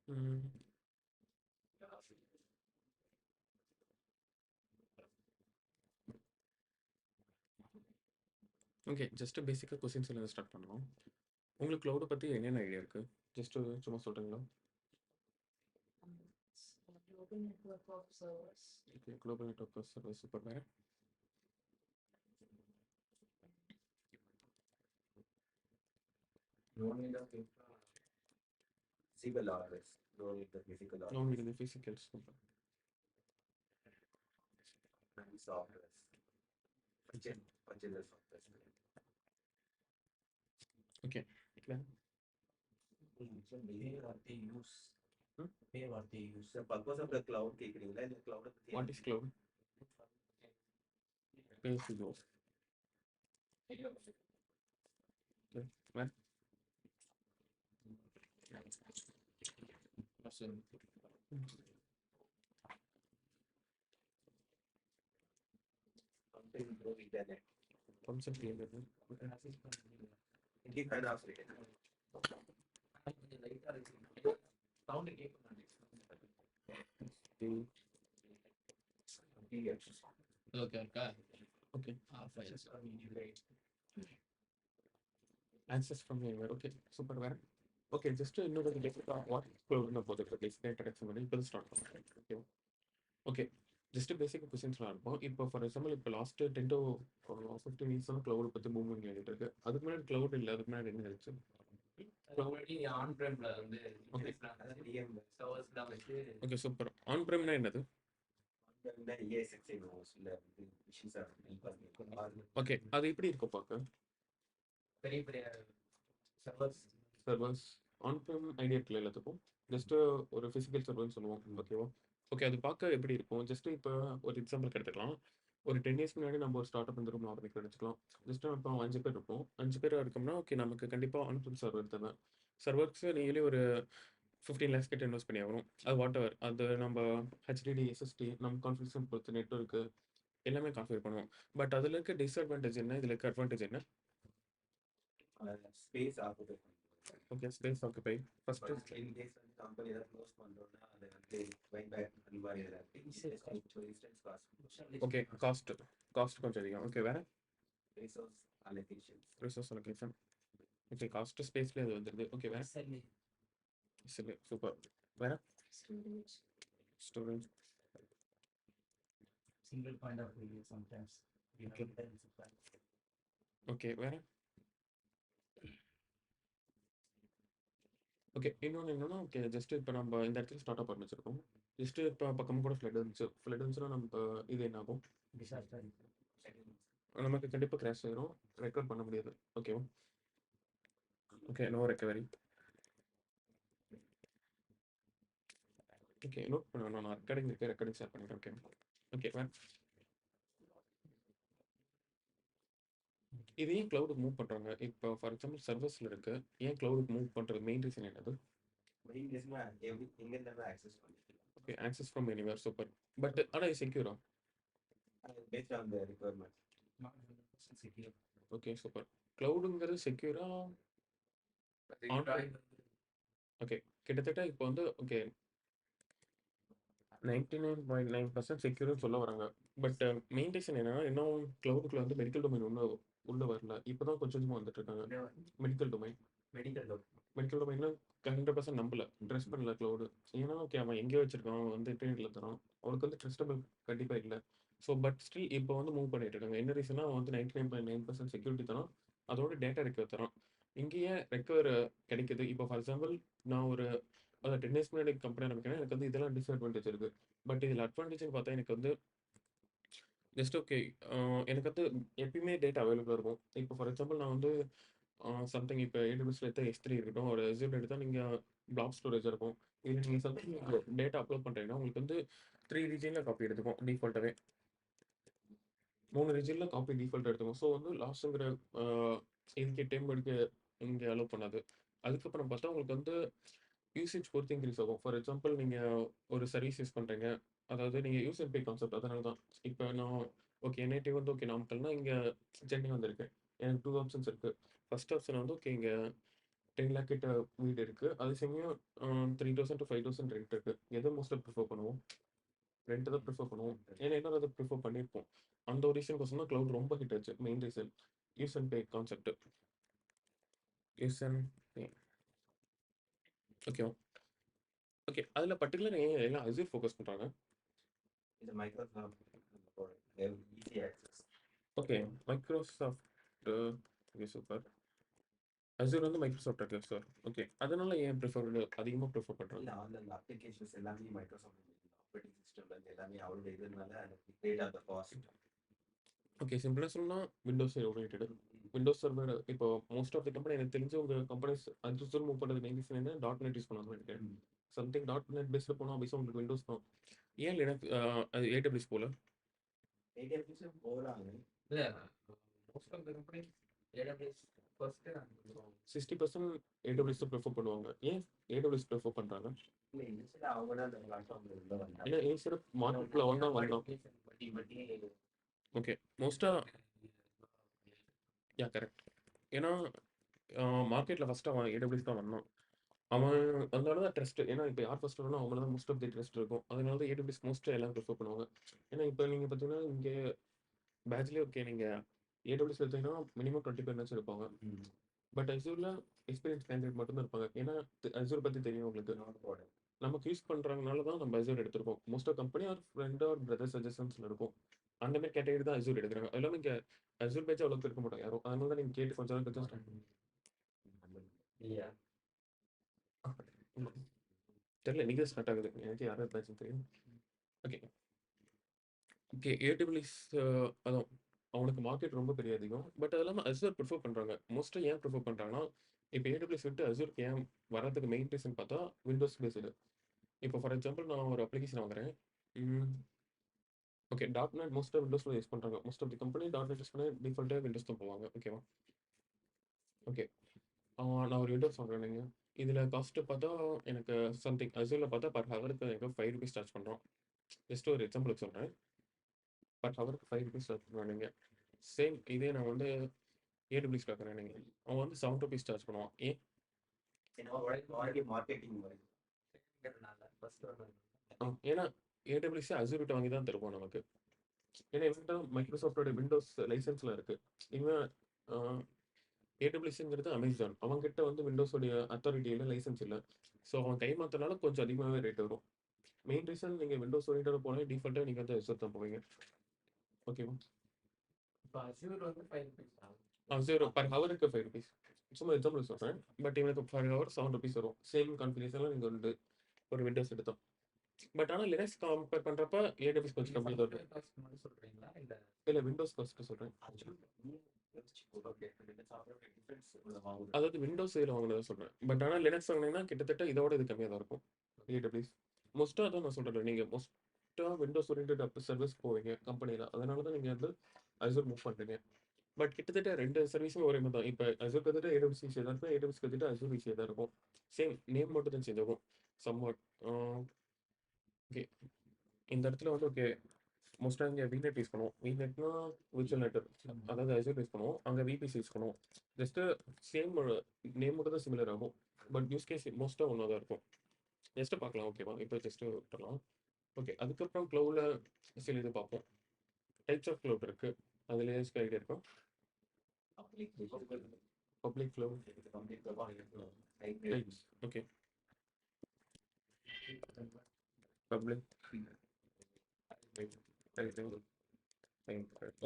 ம். Okay. Just பேசிக்கா கொஸ்டின்ஸ்லேருந்து start பண்ணுவோம். உங்களுக்கு க்ளவுட பத்தி என்னென்ன ஐடியா இருக்கு? ஜஸ்ட் சும்மா சொல்றீங்களா? Global network of servers. Okay. Global network of service super. வேற? No need of physical hours. No need the physical hours. உங்களுக்கு இந்த physical super. And software. Purchase the software. Okay. வேற? So pay what they use. Hmm? Pay what they use. The purpose of the cloud கேக்குறீங்களா இல்ல cloud what is cloud? Pay as you go. Okay. வேற? something through internet. Concept என்னது? Independent of it. Sound கேட்க மாட்டேங்குது. Okay, okay. Okay. Files are integrate. Answers from anywhere. Okay. Super. வேற? Okay. Just இன்னொரு பேசிக்கா what க்ளவுட்னு போதும். பேசிக்கா introduction பண்ணி இப்போ ஸ்டார்ட் பண்ணுறேன். ஓகே. ஓகே. ஜஸ்ட் பேசிக் கொஸ்டின்ஸ்லாம் இருக்கும். இப்போ ஃபார் எக்ஸாம்பிள் இப்போ லாஸ்ட் 10 to 15 இயர்ஸாக க்ளவுட் பற்றி மூவ்மெண்ட் ஆகிட்டு இருக்கு. அதுக்கு முன்னாடி க்ளவுட் இல்லை. அதுக்கு முன்னாடி என்ன இருந்துச்சு? Already on-premல வந்து Okay. servers தான் வச்சு ஓகே. சூப்பர். ஆன் ப்ரைம்னா என்னது? ESXi knows இல்ல machines are built. ஓகே. அது எப்படி இருக்கும் பார்க்க? பெரிய பெரிய servers servers on prime idea இருக்குல்ல எல்லாத்துக்கும். ஜஸ்ட் ஒரு ஃபிசிக்கல் சர்வர்னு சொல்லுவோம். ஓகேவா? ஓகே. அது பார்க்க எப்படி இருக்கும்? ஜஸ்ட் இப்போ ஒரு எக்ஸாம்பிள் எடுத்துக்கலாம். ஒரு 10 இயர்ஸ் முன்னாடி நம்ம ஒரு ஸ்டார்ட் அப் வந்து ரூம் ஆரம்பிக்கிறோம் வச்சுக்கலாம். ஜஸ்ட் இப்போ 5 பேர் இருப்போம். 5 பேர் இருக்கோம்னா ஓகே நமக்கு கண்டிப்பாக ஆன் ப்ரைம் சர்வர் தேவை. சர்வர்ஸ் நீங்களே ஒரு 15 lakhs கிட்ட இன்வெஸ்ட் பண்ணி ஆகணும். அது வாட் எவர் அது நம்ம ஹெச்டிடி எஸ்எஸ்டி நம்ம கான்ஃபிகரேஷன் பொறுத்து நெட்வொர்க்கு எல்லாமே கான்ஃபிகர் பண்ணுவோம். பட் அதில் இருக்க டிஸ்அட்வான்டேஜ் என்ன? இதில் இருக்க அட்வான்டேஜ் என்ன? ஸ்பேஸ் ஆகுது. Okay. Space occupy first. in case வந்து கம்பெனி ஏதாவது க்ளோஸ் பண்றோம்னா அது வந்து பை பேக் அந்த மாதிரி ஏதாவது இன்ஸ்டன்ஸ் காஸ்ட். ஓகே. காஸ்ட் கொஞ்சம் அதிகம். ஓகே. வேற? Resource allocations. Resource allocation. Okay. Cost ஸ்பேஸ்லேயே அது வந்துடுது. ஓகே. வேற? சரி சரி. சூப்பர். வேற? Storage. Storage. single point of view sometimes we Okay. have that supply. Okay. வேற? ஓகே. இன்னொன்று என்னன்னா ஓகே ஜஸ்ட் இப்போ நம்ம இந்த இடத்துல ஸ்டார்ட் அப் ஆரம்பிச்சிருக்கோம். ஜஸ்ட் இப்போ பக்கம் கூட ஃப்ளட் இருந்துச்சு. ஃப்ளட் இருந்துச்சுன்னா நம்ம இது என்ன ஆகும்? Disaster. நமக்கு கண்டிப்பாக கிராஷ் ஆயிரும். ரெக்கவர் பண்ண முடியாது. ஓகேவா? Okay. No recovery. Okay. Note பண்ணுவேன். நான் ரெக்கார்டிங் இருக்கு. ரெக்கார்டிங் ஷேர் பண்ணிக்கிறேன். ஓகே. ஓகே. வேற? இது ஏன் க்ளவுடுக்கு மூவ் பண்ணுறாங்க? இப்போ ஃபார் எக்ஸாம்பிள் சர்வர்ஸில் இருக்கு. ஏன் க்ளவுடுக்கு மூவ் பண்ணுறது மெயின் ரீசன் என்னது? மெயின் ரீசனா எங்க இருந்தாலும் ஆக்சஸ் பண்ணிக்கலாம். Okay. Access from anywhere. Super. But ஆனால் இது செக்யூரா? Based on the requirement. Not 100% secure. Okay. Super. க்ளவுடுங்கிறது செக்யூரா? ஓகே. கிட்டத்தட்ட இப்போ வந்து ஓகே 99.9% செக்யூர்னு சொல்ல வராங்க. பட் மெயின் ரீசன் என்னன்னா இன்னும் க்ளவுடுக்குள்ள வந்து மெடிக்கல் டொமைன் ஒன்றும் உள்ள வரல. இப்போ தான் கொஞ்சம் கொஞ்சமாக வந்துட்டு இருக்காங்க. மெடிக்கல் டொமைன் மெடிக்கல் டொமைன்ல 100% நம்பல ட்ரஸ்ட் பண்ணல க்ளவுடு. ஏன்னா ஓகே அவன் எங்கேயோ வச்சிருக்கான் அவன் வந்து இன்டர்நெட்ல தரான். அவனுக்கு வந்து ட்ரஸ்டபிள் கண்டிப்பாக இல்லை. ஸோ பட் ஸ்டில் இப்போ வந்து மூவ் பண்ணிட்டு இருக்காங்க. என்ன ரீசனா அவன் வந்து 99.9% செக்யூரிட்டி தரான். அதோட டேட்டா ரெக்கவர் தரான். இங்கேயே ரெக்கவர் கிடைக்குது. இப்போ ஃபார் எக்ஸாம்பிள் நான் ஒரு 10 இயர்ஸ் முன்னாடி கம்பெனி ஆரம்பிக்கிறேன். எனக்கு வந்து இதெல்லாம் டிஸ்அட்வான்டேஜ் இருக்கு. பட் இதில் அட்வான்டேஜ்னு பார்த்தா எனக்கு வந்து ஜஸ்ட் ஓகே எனக்கு வந்து எப்பயுமே டேட்டா அவைலபிளாக இருக்கும். இப்போ ஃபார் எக்ஸாம்பிள் நான் வந்து சம்திங் இப்போ ஏடபிள்யூஎஸ்ல எடுத்தால் S3 இருக்கட்டும். ஒரு Azure எடுத்தால் நீங்கள் பிளாக் ஸ்டோரேஜ் இருக்கும். இதில் நீங்கள் சம்திங் டேட்டா அப்லோட் பண்ணுறீங்கன்னா உங்களுக்கு வந்து 3 ரீஜனில் காப்பி எடுத்துக்கும் டிஃபால்ட்டாகவே. 3 ரீஜனில் காப்பி டிஃபால்ட் எடுத்துக்கும். ஸோ வந்து லாஸ்ட்டுங்கிற இதுக்கு டைம் எடுக்க இங்கே அலோவ் பண்ணாது. அதுக்கப்புறம் பார்த்தா உங்களுக்கு வந்து யூசேஜ் பொறுத்து இன்க்ரீஸ் ஆகும். ஃபார் எக்ஸாம்பிள் நீங்கள் ஒரு சர்வீஸ் யூஸ் பண்ணுறீங்க. அதாவது நீங்கள் யூஸ் அண்ட் பே கான்செப்ட். அதனால தான் இப்போ நான் ஓகே நேட்டிவ் வந்து ஓகே நாமக்கல்னா இங்கே சென்னை வந்திருக்கு. எனக்கு 2 ஆப்ஷன்ஸ் இருக்குது. ஃபர்ஸ்ட் ஆப்ஷன் வந்து ஓகே இங்கே 10 லேக் கிட்ட வீடு இருக்கு. அதே சமயம் 3000 to 5000 ரெண்ட் இருக்கு. எத மோஸ்ட்லி ப்ரிஃபர் பண்ணுவோம்? ரெண்ட் தான் ப்ரிஃபர் பண்ணுவோம். ஏன்னா எல்லாரும் அதை ப்ரிஃபர் பண்ணியிருப்போம். அந்த ஒரு ரீசன் கோசம் தான் க்ளவுட் ரொம்ப ஹிட் ஆச்சு. Main reason use and pay concept. Use and pay. ஓகேவா? ஓகே. அதில் பர்டிகுலர் ஏன் எல்லாம் அசூர் ஃபோக்கஸ் பண்ணுறாங்க? இது Microsoft product easy access. Okay. Microsoft okay super. Azure வந்து மைக்ரோசாஃப்ட் இருக்கு சார். ஓகே. அதனால ஏன் அதிகமாக ப்ரிஃபர் பண்ணுறாங்க? இல்லை அந்த அப்ளிகேஷன்ஸ் எல்லாமே மைக்ரோசாஃப்ட் ஆப்ரேட்டிங் சிஸ்டம்ல எல்லாமே அவரோட இதனால great of the cost. Okay. சிம்பிளாக சொன்னால் விண்டோஸ் ஓரியன்டட். விண்டோஸ் சர்வர் இப்போ மோஸ்ட் ஆஃப் த கம்பெனி எனக்கு தெரிஞ்ச உங்கள் கம்பெனிஸ் அசூர் மூவ் பண்ணுறது மெயின் ரீசன் என்ன .NET யூஸ் பண்ணாமல் நினைக்கிறேன். சம்திங் .NET பேஸில் போனால் ஆஃபீஸாக உங்களுக்கு விண்டோஸ் தான். ஏன் லினக்ஸ் அது AWS போல? AWS போகிறாங்க. இல்லை most of the companies AWS first 60% AWS prefer பண்ணுவாங்க. ஏன் AWS ப்ரிஃபர் பண்ணுறாங்க? இல்லை இனிஷியலாக அவங்க தான் அந்த பிளாட்ஃபார்மில் உள்ள வந்தாங்க. ஏன்னா ஏன் மார்க்கெட்டில் வந்தால் பட்டி ஓகே. மோஸ்ட்டாக கரெக்ட். ஏன்னா மார்க்கெட்டில் ஃபஸ்ட்டு அவன் AWS தான் வந்தான். அவன் அதனால தான் ட்ரஸ்ட். ஏன்னா இப்போ யார் ஃபஸ்ட் வரணும் அவங்கள தான் மோஸ்ட் ஆஃப் தி ட்ரஸ்ட் இருக்கும். அதனால தான் AWS மோஸ்ட்டாக எல்லாம் ப்ரிஃபர் பண்ணுவாங்க. ஏன்னா இப்போ நீங்கள் பார்த்தீங்கன்னா இங்கே பேட்ச்லேயே ஓகே நீங்கள் AWS எடுத்தீங்கன்னா மினிமம் 20 பேர்னாச்சும் இருப்பாங்க. பட் அசூரில் எக்ஸ்பீரியன்ஸ் கேண்டிடேட் மட்டும்தான் இருப்பாங்க. ஏன்னா அசூர் பற்றி தெரியும் உங்களுக்கு. நமக்கு யூஸ் பண்ணுறதுனால தான் நம்ம அசூர் எடுத்திருக்கோம். Most of company or friend or brother சஜஷன்ஸில் இருக்கும். அந்த மாதிரி கேட்டகரி தான் அசூர் எடுக்கிறாங்க. அது இல்லாமல் இங்கே அசூர் பேட்ச் அவ்வளோக்கு இருக்க மாட்டாங்க யாரும். அதனால தான் நீங்கள் கேட்டு கொஞ்சம் நாள் ஸ்டார்ட் பண்ணுங்க. இல்லையா தெரியல நீங்கள் ஸ்டார்ட் ஆகுது. எனக்கு யாரும் பேட்ச் தெரியும். ஓகே. ஓகே. AWS அதான் அவனுக்கு மார்க்கெட் ரொம்ப பெரிய அதிகம். பட் அது இல்லாமல் அசூர் ப்ரிஃபர் பண்ணுறாங்க. மோஸ்ட்டாக ஏன் ப்ரிஃபர் பண்ணுறாங்கன்னா இப்போ AWS விட்டு அசூருக்கு ஏன் வரதுக்கு மெயின் ரீசன் பார்த்தா விண்டோஸ் பேஸ்டு. இப்போ ஃபார் எக்ஸாம்பிள் நான் ஒரு அப்ளிகேஷன் வாங்குறேன். ஓகே. .NET மோஸ்ட்டாக விண்டோஸில் யூஸ் பண்ணுறாங்க. Most of the company .NET use பண்ணி டிஃபால்ட்டாக விண்டோஸ் தான் போவாங்க. ஓகேவா? ஓகே. நான் ஒரு விண்டோஸ் வாங்குறேன். நீங்கள் இதில் காஸ்ட்டு பார்த்தா எனக்கு சம்திங் அசூரில் பார்த்தா பர் ஹவருக்கு எனக்கு ₹5 சார்ஜ் பண்ணுறோம். ஜஸ்ட் ஒரு எக்ஸாம்பிளுக்கு சொல்கிறேன். பர் ஹவருக்கு ₹5 சார்ஜ் பண்ணுவாங்க. நீங்கள் சேம் இதே நான் வந்து AWS பார்க்குறேன். நீங்கள் அவன் வந்து ₹7 சார்ஜ் பண்ணுவான். ஏன்? மார்க்கெட்டிங் ஏன்னா AWS அசூர் விட்டு வாங்கி தான் தருவோம் நமக்கு. ஏன்னா இவன்கிட்ட மைக்ரோசாஃப்டோட விண்டோஸ் லைசன்ஸில் இருக்குது. இவன் AWSங்கிறது அமேசான். அவங்ககிட்ட வந்து விண்டோஸோடைய அத்தாரிட்டி இல்லை, லைசன்ஸ் இல்லை. ஸோ அவன் கை மாற்றினாலும் கொஞ்சம் அதிகமாகவே ரேட் வரும். மெயின் ரீசன் நீங்கள் விண்டோஸ் ஓரியன்டாக போனால் டிஃபால்ட்டாக நீங்கள் வந்து அசூர் தான் போவீங்க. ஓகேவா? இப்போ அசூர் வந்து ₹5 அசூர் பர் ஹவருக்கு ₹5. சும்மா எக்ஸாம்பிள் சொல்கிறேன். பட் இவனுக்கு பர் ஹவர் ₹7 வரும். சேம் கான்ஃபிகரேஷனில் நீங்கள் வந்து ஒரு விண்டோஸ் எடுத்தோம். பட் ஆனால் லினக்ஸ் கம்பேர் பண்ணுறப்ப AWS கொஞ்சம் கம்மியாக தான் இருக்கும். சொல்கிறீங்களா இல்லை இல்லை விண்டோஸ் காஸ்ட்டு சொல்கிறேன். அதாவது விண்டோஸ் இதில் வாங்கினதை சொல்கிறேன். பட் ஆனால் லினக்ஸ் வாங்கினீங்கன்னா கிட்டத்தட்ட இதோட இது கம்மியாக தான் இருக்கும். AWS மோஸ்ட்டாக அதான் நான் சொல்கிறேன். நீங்கள் மோஸ்ட்டாக விண்டோஸ் ஓரியன்டட் சர்வீஸ் போவீங்க கம்பெனியில். அதனால தான் நீங்கள் வந்து அசூர் மூவ் பண்ணுறீங்க. பட் கிட்டத்தட்ட 2 சர்வீஸும் ஒரே மாதிரி தான். இப்போ அசூர் கற்றுட்டு AWS ஈஸியாக தான் இருக்கும். AWS கற்றுட்டு அசூர் ஈஸியாக தான் இருக்கும். சேம் நேம் மட்டும் தான் சேஞ்ச் ஆகும். Somewhat okay. இந்த இடத்துல வந்து ஓகே மோஸ்ட்டாக இங்கே VNet யூஸ் பண்ணுவோம். VNetனா விர்ச்சுவல் நெட்வொர்க். அதாவது அசூர் யூஸ் பண்ணுவோம். அங்கே VPC யூஸ் பண்ணுவோம். ஜஸ்ட்டு சேம் நேம் மட்டும் தான் சிமிலர் ஆகும். பட் யூஸ் கேஸ் மோஸ்ட்டாக ஒன்றா தான் இருக்கும். ஜஸ்ட்டு பார்க்கலாம். ஓகேவா? இப்போ ஜஸ்ட்டு விட்டுறலாம். ஓகே. அதுக்கப்புறம் க்ளவுடில் சில இது பார்ப்போம். டைப்ஸ் ஆஃப் க்ளவுட் இருக்குது. அதுலேயே ஐடியா இருக்கும். Public cloud types. Okay. Public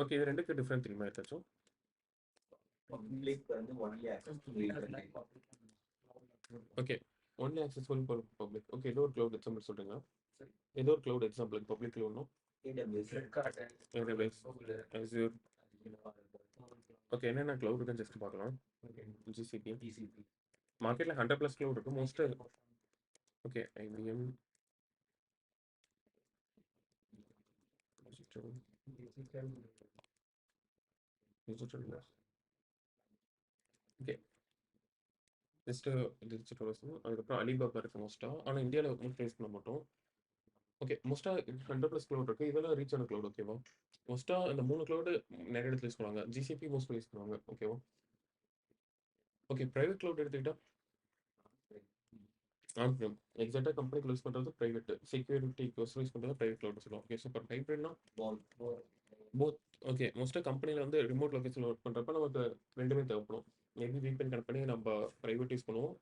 okay. இது ரெண்டுக்கு டிஃப்ரெண்ட் தெரியுமா ஏதாச்சும்? பப்ளிக் வந்து only access to okay. Only accessible for public. Okay. ஏதோ ஒரு க்ளவுட் எக்ஸாம்பிள் சொல்கிறீங்களா? ஏதோ ஒரு க்ளவுட் எக்ஸாம்பிள் பப்ளிக் க்ளவுட்னா AWS அசூர். ஓகே. என்னென்ன க்ளவுட் இருக்குன்னு ஜஸ்ட் பார்க்கலாம். GCP மார்க்கெட்டில் 100+ க்ளவுட் இருக்குது. மோஸ்ட்டாக okay. IBM digital okay. Just digital அதுக்கப்புறம் அலிபாபா இருக்குது மோஸ்ட்டாக. ஆனால் இந்தியாவில் ஒன்றும் ஃபேஸ் பண்ண மாட்டோம். ஓகே. மோஸ்ட்டாக 100+ க்ளவுட் இருக்குது. இதெல்லாம் ரீச் ஆன க்ளவுட். ஓகேவா? மோஸ்ட்டாக இந்த 3 க்ளவுடு நிறைய இடத்துல யூஸ் பண்ணுவாங்க. GCP மோஸ்ட்லி யூஸ் பண்ணுவாங்க. ஓகேவா? ஓகே. ப்ரைவேட் க்ளவுட் எடுத்துக்கிட்டால் ஆன் ப்ரிம் எக்ஸாக்டாக கம்பெனி யூஸ் பண்ணுறது ப்ரைவேட் செக்யூரிட்டி யூஸ் பண்ணுறது ப்ரைவேட் க்ளவுட் சொல்லுவோம். ஓகே, ஸோ இப்போ ஹைப்ரிட்னா போத். ஓகே, மோஸ்ட்டாக கம்பெனியில் வந்து ரிமோட் லொகேஷன் ஒர்க் பண்ணுறப்ப நமக்கு ரெண்டுமே தேவைப்படும். மேபி VPN கனெக்ட் பண்ணி நம்ம ப்ரைவேட் யூஸ் பண்ணுவோம்,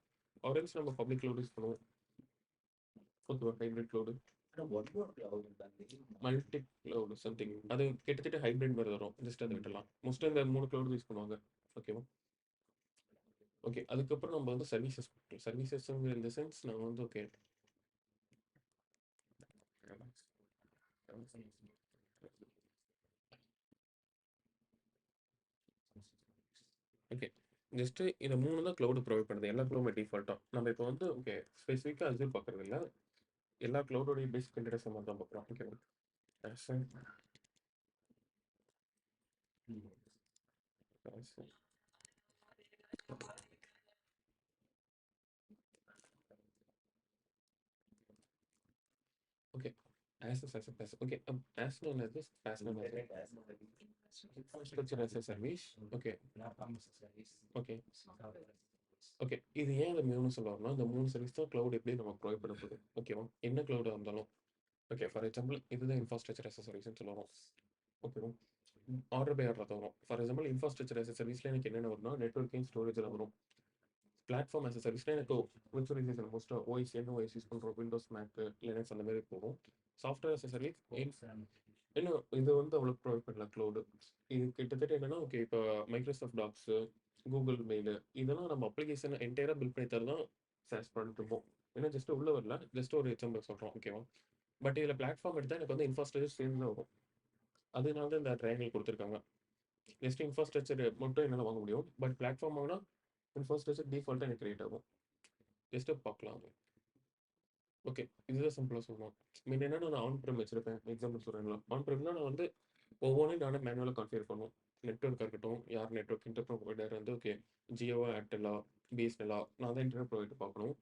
ஆரல்ஸ் நம்ம பப்ளிக் க்ளவுட் யூஸ் பண்ணுவோம். ஓகேவா, hybrid cloud one more cloud multi cloud something அது கிட்டத்தட்ட ஹைப்ரிட் மாதிரி வரும். ஜஸ்ட் அதை விட்டலாம். மோஸ்ட்டாக இந்த 3 க்ளவுட் யூஸ் பண்ணுவாங்க. ஓகேவா. ஓகே, அதுக்கப்புறம் நம்ம வந்து சர்வீசஸ் இந்த சென்ஸ் நான் வந்து ஓகே ஓகே ஜஸ்ட் இந்த 3 தான் க்ளவுட் ப்ரொவைட் பண்ணுது. எல்லா க்ளவுமே டிஃபால்ட்டாக நம்ம இப்போ வந்து ஓகே ஸ்பெசிஃபிக்காக அசூர் பார்க்குறது இல்லை. எல்லா க்ளவுடோடைய பேசிக் இன்ட்ரடக்ஷன் மாதிரி தான் பார்க்குறோம். ஓகேவா. Okay, okay as known as this as known as infrastructure as a service. Okay okay okay இது ஏன் இந்த 3 சொல்லுவாங்கன்னா இந்த 3 சர்வீஸ் தான் க்ளவுட் எப்படி நமக்கு ப்ரொவைட் பண்ண போகுது. ஓகேவா, என்ன க்ளவுடாக இருந்தாலும். ஓகே, ஃபார் எக்ஸாம்பிள் இதுதான் இன்ஃப்ராஸ்ட்ரக்சர் as a சர்வீஸ்னு சொல்லுவோம். ஓகேவா, ஆர்டர் பை ஆர்டர் தான் வரும். For example infrastructure as a சர்வீஸில் எனக்கு என்னென்ன வரும்னா நெட்வொர்க்கிங் ஸ்டோரேஜில் வரும். பிளாட்ஃபார்ம் as a சர்வீஸ்னால் எனக்கு விர்ச்சுவலைசேஷன் மோஸ்ட்டாக OS என்ன OS யூஸ் பண்ணுறோம், விண்டோஸ் மேக் லினக்ஸ் அந்த மாதிரி போகும். சாஃப்ட்வேர் as a சர்வீஸ் இன்னும் இது வந்து அவ்வளோ ப்ரொவைட் பண்ணல க்ளவுடு. இது கிட்டத்தட்ட என்னன்னா ஓகே இப்போ மைக்ரோசாஃப்ட் டாக்ஸு கூகுள் மெயிலு இதெல்லாம் நம்ம அப்ளிகேஷன் என்டையராக பில்ட் பண்ணி தர தான் சாஸ் பண்ணிட்டு இருப்போம். ஏன்னா ஜஸ்ட் உள்ள வரல, ஜஸ்ட் ஒரு எக்ஸாம்பிள் சொல்கிறோம். ஓகேவா, பட் இதில் பிளாட்ஃபார்ம் எடுத்தால் எனக்கு வந்து இன்ஃப்ராஸ்ட்ரக்சர் சேர்ந்து தான் வரும். அதனால தான் இந்த ட்ரையாங்கிள் கொடுத்துருக்காங்க. ஜஸ்ட் இன்ஃப்ராஸ்ட்ரக்சர் மட்டும் என்னால் வாங்க முடியும், பட் பிளாட்ஃபார்ம் வாங்கினா இன்ஃப்ராஸ்ட்ரக்சர் டிஃபால்ட்டாக எனக்கு கிரியேட் ஆகும். ஜஸ்ட்டு பார்க்கலாம். ஓகே, இதுதான் சிம்பிளாக சொல்லணும். மீன் என்னன்னா நான் ஆன் ப்ரிம் வச்சிருப்பேன். எக்ஸாம்பிள் சொல்கிறேங்களா, ஆன் ப்ரிம்னா நான் வந்து ஒவ்வொன்றையும் நானே மேனுவலாக கான்ஃபிகர் பண்ணுவோம். நெட்ஒர்க்காக இருக்கட்டும், யார் நெட்ஒர்க் இன்டர் ப்ரொவைடர் வந்து ஓகே ஜியோவா ஏர்டெல்லா பிஎஸ்என்எல்லா நான் தான் இன்டர்நெட் ப்ரொவைடர் பார்க்கணும்.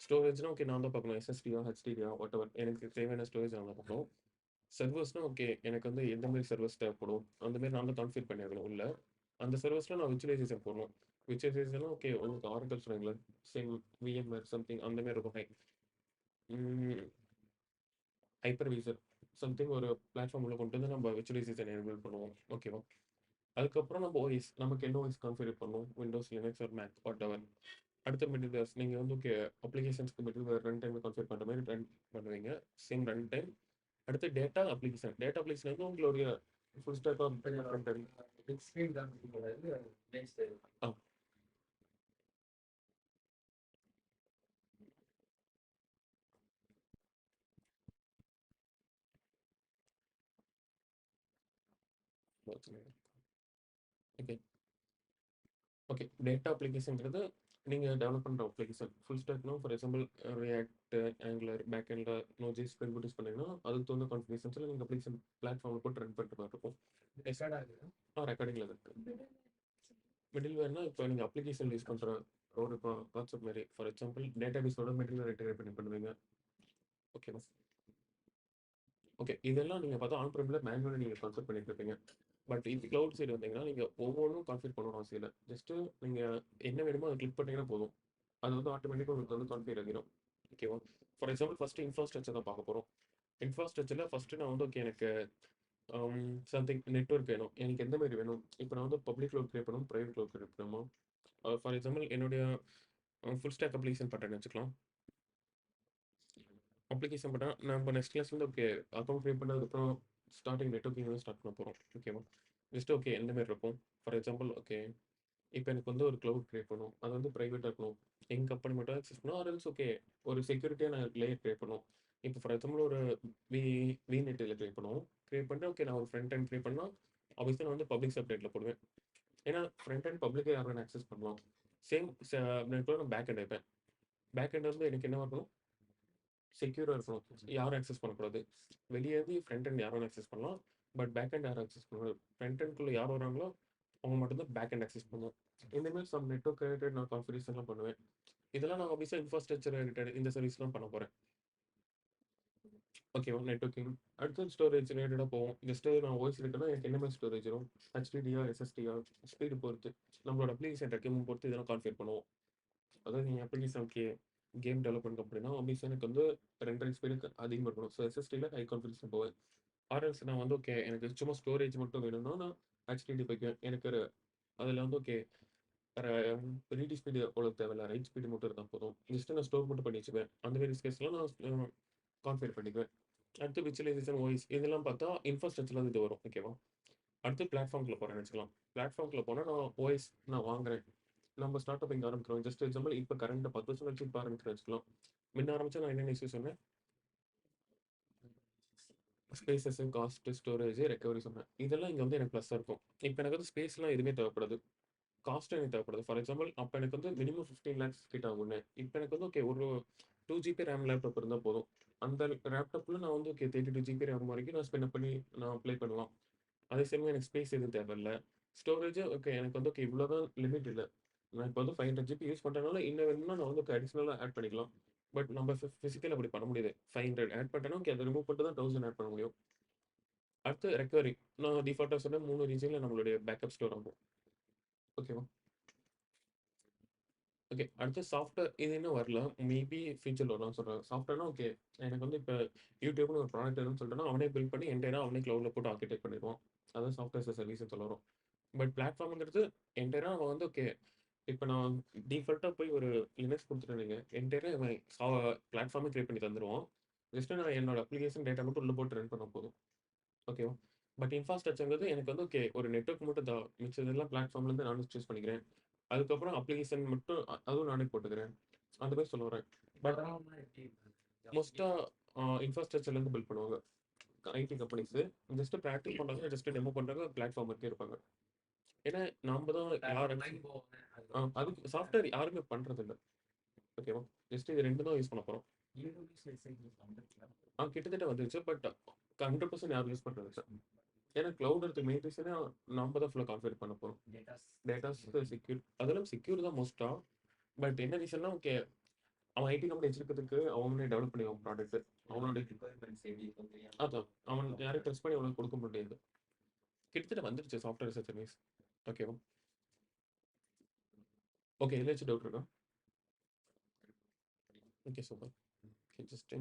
ஸ்டோரேஜ்னா ஓகே நான் தான் பார்க்கணும். SSDயா HDDயா வாட் எவர் எனக்கு தேவையான ஸ்டோரேஜ் நான் தான் பார்க்கணும். சர்வர்ஸ்னா ஓகே எனக்கு வந்து எந்த மாதிரி சர்வர்ஸ் தேவைப்படும் அந்த மாதிரி நான் தான் கான்ஃபிகர் பண்ணியிருக்கணும் உள்ள. அந்த சர்வர்ஸில் நான் விர்ச்சுவலைசேஷன் போடணும். விர்ச்சுவலைசேஷன்லாம் ஓகே உங்களுக்கு ஆரக்கல் சொன்னீங்களா சேம் VMware சம்திங் அந்த மாதிரி இருக்கும். ஹைப்பர்வைசர் சம்திங் ஒரு பிளாட்ஃபார்ம் உள்ள கொண்டு வந்து நம்ம விர்ச்சுவலைசேஷன் எனேபிள் பண்ணுவோம். ஓகேவா, அதுக்கப்புறம் நம்ம OS நமக்கு என்ன OS கான்ஃபிகர் பண்ணுவோம், விண்டோஸ் லினக்ஸ் ஒரு மேக் வாட் எவர். அடுத்த மிடில்வேர்ஸ் நீங்கள் வந்து ஓகே அப்ளிகேஷன்ஸ்க்கு மிடில்வேர் ரன் டைம் கான்ஃபிகர் பண்ணுற மாதிரி ரன் பண்ணுவீங்க. Same run time. அடுத்து டேட்டா அப்ளிகேஷன் வந்து உங்களுடைய full stack ah okay okay data அப்ளிகேஷன்ங்கிறது நீங்கள் டெவலப் பண்ணுற அப்ளிகேஷன் ஃபுல் ஸ்டாக்னா for example React Angular back எண்டில் நோஜிஸ் ஸ்ப்ரிங் பூட் யூஸ் பண்ணிங்கன்னா அதுக்கு தகுந்த கான்ஃபிகரேஷன்ஸில் நீங்கள் அப்ளிகேஷன் பிளாட்ஃபார்மில் போட்டு ரன் பண்ணுற மாதிரி இருக்கும். ரெக்கார்டிங்கில் இருக்குது. மிடில் வேர்னா இப்போ நீங்கள் அப்ளிகேஷன் யூஸ் பண்ணுற ஒரு கான்செப்ட் மாதிரி ஃபார் எக்ஸாம்பிள் டேட்டா பேஸோட மிடில் வேர் இன்டெகிரேட் பண்ணி பண்ணுவீங்க. ஓகேவா, ஓகே இதெல்லாம் நீங்கள் பார்த்தா ஆன் ப்ரிமில் மேனுவலாக நீங்கள் கான்செப்ட் பண்ணிட்டு இருப்பீங்க. பட் இது க்ளவுட் சைடு வந்தீங்கன்னா நீங்கள் ஒவ்வொன்றும் கான்ஃபிகர் பண்ணணும் அவசியம் இல்லை. ஜஸ்ட்டு நீங்கள் என்ன வேணுமோ அதை கிளிக் பண்ணிங்கன்னா போதும். அது வந்து ஆட்டோமேட்டிக்காக உங்களுக்கு வந்து கான்ஃபிகர் ஆகிடும். ஓகேவா, ஃபார் எக்ஸாம்பிள் ஃபஸ்ட்டு இன்ஃப்ராஸ்ட்ரக்சர் தான் பார்க்க போகிறோம். இன்ஃப்ராஸ்ட்ரக்சரில் ஃபஸ்ட்டு நான் வந்து ஓகே எனக்கு சம்திங் நெட்ஒர்க் வேணும். எனக்கு எந்த மாதிரி வேணும், இப்போ நான் வந்து பப்ளிக் க்ளவுட் கிரியேட் பண்ணணும், ப்ரைவேட் க்ளவுட் கிரியேட் பண்ணணுமா. ஃபார் எக்ஸாம்பிள் என்னுடைய ஃபுல் ஸ்டாக் அப்ளிகேஷன் பண்ணுறேன்னு வச்சுக்கலாம். அப்ளிகேஷன் பண்ணால் நான் இப்போ நெக்ஸ்ட் கிளாஸ் வந்து ஓகே அக்கௌண்ட் க்ரியேட் பண்ணதுக்கப்புறம் ஸ்டார்டிங் நெட்ஒர்க்கிங் வந்து ஸ்டார்ட் பண்ண போகிறோம். ஓகேவா, ஜஸ்ட் ஓகே எந்த மாதிரி இருக்கும். ஃபார் எக்ஸாம்பிள் ஓகே இப்போ எனக்கு வந்து ஒரு க்ளவுட் கிரியேட் பண்ணணும், அது வந்து ப்ரைவேட்டாக இருக்கணும், எங்கள் கம்பெனி மட்டும் ஆக்சஸ் பண்ணணும். ஆர்எல்ஸ் ஓகே ஒரு செக்யூரிட்டியாக நான் லேயர் கிரியேட் பண்ணணும். இப்போ ஃபார் எக்ஸாம்பிள் ஒரு VNet இதில் கிரியேட் பண்ணுவோம். கிரியேட் பண்ணிட்டு ஓகே நான் ஒரு ஃப்ரண்ட் டைம் கிரியேட் பண்ணால் ஆப்வியஸாக நான் வந்து பப்ளிக் சப்டேட்டில் போடுவேன். ஏன்னா ஃப்ரண்ட் அண்ட் பப்ளிக்காக யாரும் ஆக்சஸ் பண்ணலாம். சேம் நெட்ஒர்க் நான் பேக் அண்ட் வைப்பேன். பேக் அண்ட் வந்து எனக்கு என்ன இருக்கணும், செக்யூராக இருக்கணும், யாரும் ஆக்சஸ் பண்ணக்கூடாது. வெளியே இருந்து ஃப்ரண்ட் அண்ட் யாரும் ஆக்சஸ் பண்ணலாம், பட் பேக் அண்ட் யாரும் ஆக்சஸ் பண்ணக்கூடாது. ஃப்ரண்ட் அண்ட்குள்ளே யார் வராங்களோ அவங்க மட்டும்தான் பேக் அண்ட் ஆக்சஸ் பண்ணுவோம். இந்தமாதிரி சம் நெட்ஒர்க் ரிலேட்டட் நான் கான்ஃபிகரேஷன்லாம் பண்ணுவேன். இதெல்லாம் நான் ஆஃபீஸாக இன்ஃப்ராஸ்ட்ரக்சர் ரிலேட்டட் இந்த சர்வீஸ்லாம் பண்ண போகிறேன். ஓகேவா, நெட்ஒர்க்கிங். அடுத்து ஸ்டோரேஜ் ரிலேட்டடாக போவோம். ஜஸ்ட்டு நான் வாய்ஸ் இருக்குன்னா எனக்கு என்ன மாதிரி ஸ்டோரேஜ் வரும், HDDயா SSDயா ஸ்பீடு பொறுத்து நம்மளோட அப்ளிகேஷன் ரெக்யூர்மெண்ட் பொறுத்து இதெல்லாம் கான்ஃபிகர் பண்ணுவோம். அதாவது நீங்கள் அப்ளிகேஷன் ஓகே கேம் டெவலப்மெண்ட் அப்படின்னா ஆப்வியஸாக எனக்கு வந்து ரெண்டரை ஸ்பீடுக்கு அதிகமாக இருக்கணும். ஸோ எஸ்எஸ்டியில் ஹை கான்ஃபிகரேஷன் போவேன். ஆர்எல்ஸ் நான் வந்து ஓகே எனக்கு சும்மா ஸ்டோரேஜ் மட்டும் வேணும்னா நான் ஹெச்டிடி போய்க்குவேன். எனக்கு அதில் வந்து ஓகே ரீடி ஸ்பீடு அவ்வளோ தேவையில்ல, ரைட் ஸ்பீடு மட்டும் இருந்தால் போதும். ஜஸ்ட் நான் ஸ்டோர் மட்டும் பண்ணி வச்சுக்குவேன். அந்த மாதிரி கேஸ்லாம் நான் கான்ஃபிகர் பண்ணிக்குவேன். அடுத்து விர்ச்சுவலைசேஷன் வாய்ஸ் இதெல்லாம் பார்த்தா இன்ஃப்ராஸ்ட்ரக்சர்ல இது வரும். ஓகேவா? அடுத்து பிளாட்ஃபார்ம்குள்ள போறேன்னு வச்சுக்கலாம். பிளாட்ஃபார்ம்குள்ள போனா நான் ஓஎஸ் நான் வாங்குறேன். நம்ம ஸ்டார்ட் அப் இங்க ஆரம்பிக்கிறோம். ஜஸ்ட் எக்ஸாம்பிள் இப்போ கரண்ட் 10 வருஷம் கழிச்சு இப்போ ஆரம்பிக்கிறேன் வச்சுக்கலாம். முன்ன ஆரம்பிச்சா நான் என்னென்ன இஷ்யூ சொன்னேன்? ஸ்பேசஸ், காஸ்ட், ஸ்டோரேஜ், ரெக்கவரி சொன்னேன். இதெல்லாம் இங்க வந்து எனக்கு ப்ளஸ்ஸாக இருக்கும். இப்போ எனக்கு வந்து ஸ்பேஸ்லாம் எதுவுமே தேவைப்படாது. காஸ்ட் எனக்கு தேவைப்படுது. ஃபார் எக்ஸாம்பிள் அப்போ எனக்கு வந்து மினிமம் 15 லேக்ஸ் கிட்ட ஆகும்னு. இப்போ எனக்கு வந்து ஓகே ஒரு 2 ஜிபி ரேம் லேப்டாப் இருந்தால் போதும். அந்த லேப்டாப்பில் நான் வந்து ஓகே 32 ஜிபி ரேம் வரைக்கும் நான் ஸ்பெண்ட் பண்ணி நான் அப்ளை பண்ணலாம். அதே சமயம் எனக்கு ஸ்பேஸ் எதுவும் தேவையில்ல. ஸ்டோரேஜ் ஓகே எனக்கு வந்து ஓகே இவ்வளோதான் லிமிட் இல்லை. நான் இப்போ வந்து 500 ஜிபி யூஸ் பண்ணுறதுனால இன்னும் வேணும்னா நான் வந்து அடிஷனலாக ஆட் பண்ணிக்கலாம். பட் நம்ம ஃபிசிக்கல் அப்படி பண்ண முடியாது. 500 ஆட் பண்ணிட்டேன்னா ஓகே அதை ரிமூவ் பண்ணிட்டு தான் 1000 ஆட் பண்ண முடியும். அடுத்து ரெக்கவரி நான் டிஃபால்ட்டாக சொன்ன 3 ரீஜனில் நம்மளுடைய பேக்கப் ஸ்டோர் ஆகும். ஓகேவா? ஓகே. அடுத்து சாஃப்ட்வேர் இது இன்னும் வரல. மேபி ஃபியூச்சர்ல வரும்னு சொல்றாங்க. சாஃப்ட்வேர்னா ஓகே. எனக்கு வந்து இப்ப யூடியூப்னு ஒரு ப்ராடக்ட் வேணும்னு சொல்லிட்டேன்னா, அவனே பில்ட் பண்ணி என்டையரா அவனே கிளவுட்ல போட்டு ஆர்க்கிடெக்ட் பண்ணிருவான். அதான் சாஃப்ட்வேர் அஸ் எ சர்வீஸ்ன்னு சொல்ல வரோம். பட் பிளாட்ஃபார்ம்ங்கிறது என்டையரா அவன் வந்து ஓகே. இப்ப நான் டிஃபால்ட்டா போய் ஒரு லினக்ஸ் குடுத்துட்டேன்னு வைங்க. என்டையரா இவன் பிளாட்ஃபார்மே கிரியேட் பண்ணி தந்துருவான். ஜஸ்ட் நான் என்னோட அப்ளிகேஷன் டேட்டா மட்டும் உள்ள போட்டு ரன் பண்ணா போதும். ஓகேவா? பட் இன்ஃப்ராஸ்ட்ரக்சர்ங்கிறது எனக்கு வந்து ஓகே ஒரு நெட்வொர்க் மட்டும் தான். மிச்சதெல்லாம் பிளாட்ஃபார்ம்லேருந்து நானே சூஸ் பண்ணிக்கிறேன். அதுக்கப்புறம் அப்ளிகேஷன் மட்டும் அதுவும் நானே போட்டுக்கிறேன். அந்த மாதிரி சொல்ல வரேன். பட் மோஸ்ட்டா இன்ஃப்ராஸ்ட்ரக்சர்லேருந்து பில்ட் பண்ணுவாங்க. IT companies. ஜஸ்ட் ப்ராக்டிஸ் பண்றாங்க, ஜஸ்ட் டெமோ பண்றாங்க, பிளாட்ஃபார்ம் ஒர்க்கே இருப்பாங்க. ஏன்னா நாம தான் அதுக்கு சாஃப்ட்வேர் யாருமே பண்றதில்ல. ஓகேவா? ஜஸ்ட் இது 2 தான் யூஸ் பண்ண போறோம். கிட்டத்தட்ட வந்துருச்சு. பட் 100% யாரும் யூஸ் பண்றது இல்ல. ஏன்னா கிளவுட் இருக்கு மெயின் ரீசனே நம்ம தான் ஃபுல்லா கான்ஃபிகர் பண்ண போறோம். டேட்டாஸ் செக்யூர் அதெல்லாம் செக்யூர் தான் மோஸ்ட்டா. பட் என்ன ரீசன்னா ஓகே அவன் ஐடி கம்பெனி வச்சிருக்கிறதுக்கு அவனே டெவலப் பண்ணிடுவான் ப்ராடக்ட். அவனோட அதான் அவன் யாரையும் டெஸ்ட் பண்ணி அவனுக்கு கொடுக்க முடியாது. கிட்டத்தட்ட வந்துருச்சு சாஃப்ட்வேர் as a சர்வீஸ். ஓகேவா? ஓகே இதில் வச்சு டவுட் இருக்கா? Okay super. ஓகே ஜஸ்ட்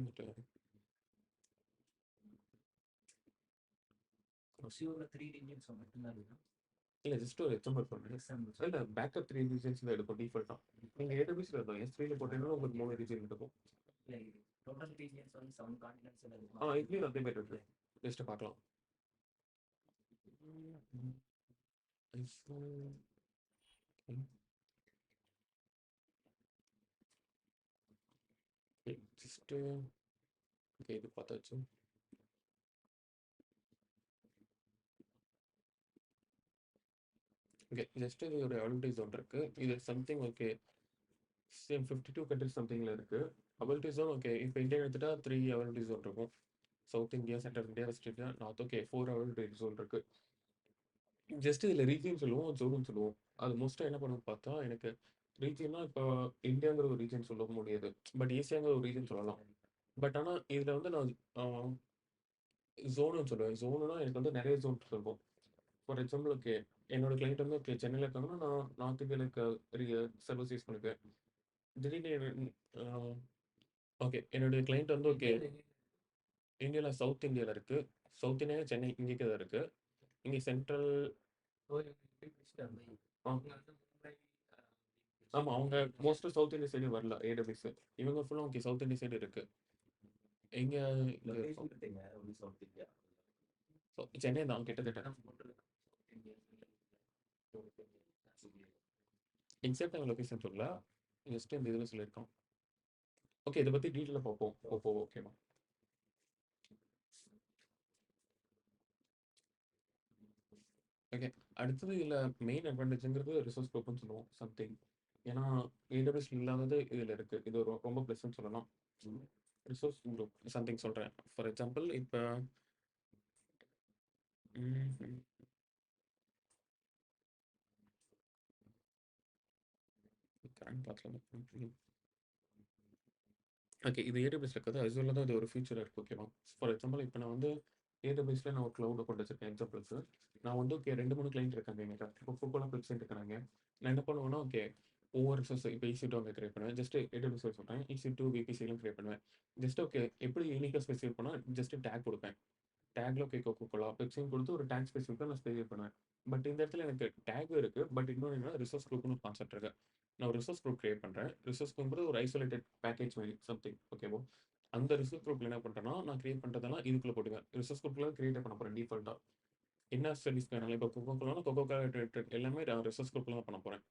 இல்லை ஜஸ்ட் ஒரு எக்ஸாம்பிள் பண்ணுறேன். இல்லை பேக்கப் 3 ரீஜன்ஸ் தான் எடுக்கும் டிஃபால்ட்டாக. நீங்கள் ஏடபிள்யூஸில் இருக்கும் S3ல போட்டீங்கன்னா உங்களுக்கு 3 ரீஜன் எடுக்கும். இதுலேயும் அதே மாதிரி இருக்கு. ஜஸ்ட் பார்க்கலாம். ஜஸ்ட் ஓகே இது பார்த்தாச்சு. ஓகே ஜஸ்ட் இது ஒரு அட்வர்டைஸ் ஒன்று இருக்கு. இது சம்திங் ஓகே சேம் 52 கண்ட்ரிஸ் சம்திங்கில் இருக்கு. அபிலிட்டிஸ் ஜோன் ஓகே இப்போ இந்தியா எடுத்துட்டா 3 அபிலிட்டிஸ் ஜோன் இருக்கும். South India, central India, west India, north okay 4 availability zone இருக்கு. ஜஸ்ட் இதில் ரீஜன் சொல்லுவோம், ஜோனுன்னு சொல்லுவோம். அது மோஸ்ட்டாக என்ன பண்ணுவோம் பார்த்தா எனக்கு ரீஜன்னா இப்போ இந்தியாங்கிற ஒரு ரீஜன் சொல்ல முடியாது. பட் ஏசியாங்கிற ஒரு ரீஜன் சொல்லலாம். பட் ஆனால் இதில் வந்து நான் ஜோனுன்னு சொல்லுவேன். ஜோனுனா எனக்கு வந்து நிறைய ஜோன் இருக்கும். ஃபார் எக்ஸாம்பிள் ஓகே என்னோட கிளைண்ட் வந்து ஓகே சென்னையில் இருக்காங்கன்னா நான் நார்த் இந்தியாவில் இருக்க சர்வீஸ் யூஸ் பண்ணிக்குவேன். திடீர்னு ஓகே என்னுடைய கிளைண்ட் வந்து ஓகே இந்தியாவில் சவுத் இந்தியாவில் இருக்குது. சவுத் இந்தியா சென்னை இங்கே தான் இருக்குது. இங்கே சென்ட்ரல் ஆமாம் அவங்க மோஸ்ட்டாக சவுத் இந்தியா சைடு வரல ஏடபிள்யூஸ். இவங்க ஃபுல்லாக ஓகே சவுத் இந்தியா சைடு இருக்குது. எங்கே சென்னை தான் கிட்டத்தட்ட. எக்ஸாக்டாக லொக்கேஷன் சொல்லல. ஜஸ்ட் இந்த இதில் சொல்லியிருக்கோம். ஓகே இதை பற்றி டீட்டெயிலாக பார்ப்போம் ஓப்போ. ஓகேவா? ஓகே அடுத்தது இதில் மெயின் அட்வான்டேஜ்ங்கிறது ரிசோர்ஸ் குரூப்னு சொல்லுவோம் சம்திங். ஏன்னா ஏடபிள்யூஎஸ் இல்லாதது இதில் இருக்குது. இது ஒரு ரொம்ப ப்ளஸ்ன்னு சொல்லலாம். ரிசோர்ஸ் குரூப் சம்திங் சொல்கிறேன். ஃபார் எக்ஸாம்பிள் இப்போ கரண்ட் பார்க்கலாம். ஓகே இது ஏடபிள்யூஎஸ்ல இருக்கிறது அசூரில் தான் இது ஒரு ஃபியூச்சர் இருக்குது. ஓகேவா? ஃபார் எக்ஸாம்பிள் இப்போ நான் வந்து ஏடபிள்யூஎஸ்ல நான் ஒரு க்ளவுடை கொண்டு வச்சிருக்கேன். எக்ஸாம்பிள்ஸு நான் வந்து ஓகே 2-3 கிளைண்ட் இருக்காங்க எங்கிட்ட. இப்போ ஃபுல்லாக கிளைண்ட் இருக்காங்க. நான் என்ன பண்ணுவேன்னா ஓகே ஒவ்வொரு ரிசோர்ஸ் இப்போ EC2 அங்கே கிரியேட் பண்ணுவேன். ஜஸ்ட் AWS சொல்கிறேன். EC2 VPCலும் கிரியேட் பண்ணுவேன். ஜஸ்ட் ஓகே எப்படி யூனிக்காக ஸ்பெசிஃபை பண்ணால் ஜஸ்ட் டேக் கொடுப்பேன். டேக்ல ஓகே கோகோகோலா பெப்சின்னு கொடுத்து ஒரு டேக் ஸ்பெசிஃபிக்காக நான் ஸ்பெசிஃபை பண்ணுவேன். பட் இந்த இடத்துல எனக்கு டேக் இருக்கு. பட் இன்னொன்று என்ன ரிசோர்ஸ் குரூப்னு கான்செப்ட் இருக்கு. நான் ஒரு ரிசோர்ஸ் குரூப் கிரியேட் பண்ணுறேன். ரிசோர்ஸ் குரூப்ன்றது ஒரு ஐசோலேட்டட் பேக்கேஜ் மாதிரி சம்திங் ஓகேவோ. அந்த ரிசோர்ஸ் குரூப்ல என்ன பண்ணுறேன்னா நான் கிரியேட் பண்ணுறதெல்லாம் இதுக்குள்ள போட்டுவேன். ரிசோர்ஸ் குரூப்ல கிரியேட் பண்ண போகிறேன் டிஃபால்ட்டாக. என்ன சர்வீஸ் வேணாலும் இப்போ கோகோகோலானா கோகோகோலா ரிலேட்டட் எல்லாமே நான் ரிசோர்ஸ் குரூப்ல தான் பண்ண போகிறேன்.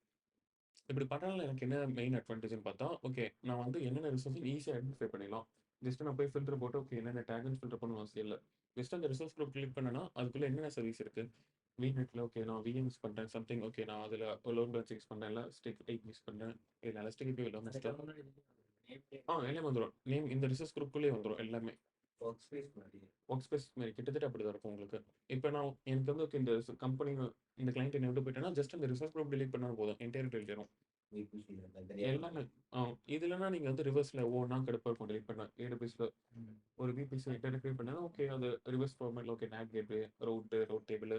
இப்படி பண்ணனால எனக்கு என்ன மெயின் அட்வான்டேஜ்னு பார்த்தா ஓகே நான் வந்து என்னென்ன ரிசோர்ஸ் ஈஸியாக ஐடென்டிஃபை பண்ணிடலாம். ஜஸ்ட் நான் போய் ஃபில்டர் போட்டு ஓகே என்னென்ன டேக்னு ஃபில்டர் பண்ணணும் அவசியம் இல்லை. ஜஸ்ட் அந்த ரிசோர்ஸ் குரூப் கிளிக் பண்ணனா அதுக்குள்ள என்னென்ன சர்வீஸ் இருக்கு. VNetல ஓகே நான் VM யூஸ் பண்ணுறேன் சம்திங் ஓகே நான் அதில் லோட் பேலன்ஸ் யூஸ் பண்ணுறேன் எலாஸ்டிக் டைப் யூஸ் பண்ணுறேன். இல்லை எலாஸ்டிக் இப்போ இல்லை மோஸ்ட்டாக எல்லாமே வந்துடும். நேம் இந்த ரிசோர்ஸ் குரூப்புக்குள்ளேயே வந்துடும் எல்லாமே. ஒர்க் ஸ்பேஸ் மாதிரி ஒர்க் ஸ்பேஸ் மாதிரி கிட்டத்தட்ட அப்படி தான் இருக்கும் உங்களுக்கு. இப்போ நான் எனக்கு வந்து okay, இந்த கம்பெனி இந்த கிளைண்ட் என்ன விட்டு போயிட்டேன்னா ஜஸ்ட் அந்த ரிசோர்ஸ் குரூப் டிலீட் பண்ணால் போதும் என்டையர் டெலிட் ஆயிடும் எல்லாமே. இதுலனா நீங்க வந்து ரிவர்ஸ்ல ஒவ்வொன்றா கடுப்பா இருக்கும் டெலிட் பண்ண. AWSல ஒரு VPC இன்டர்நெட் கிரியேட் பண்ணா ஓகே அது ரிவர்ஸ் ஃபார்மேட்ல okay NAT gateway route table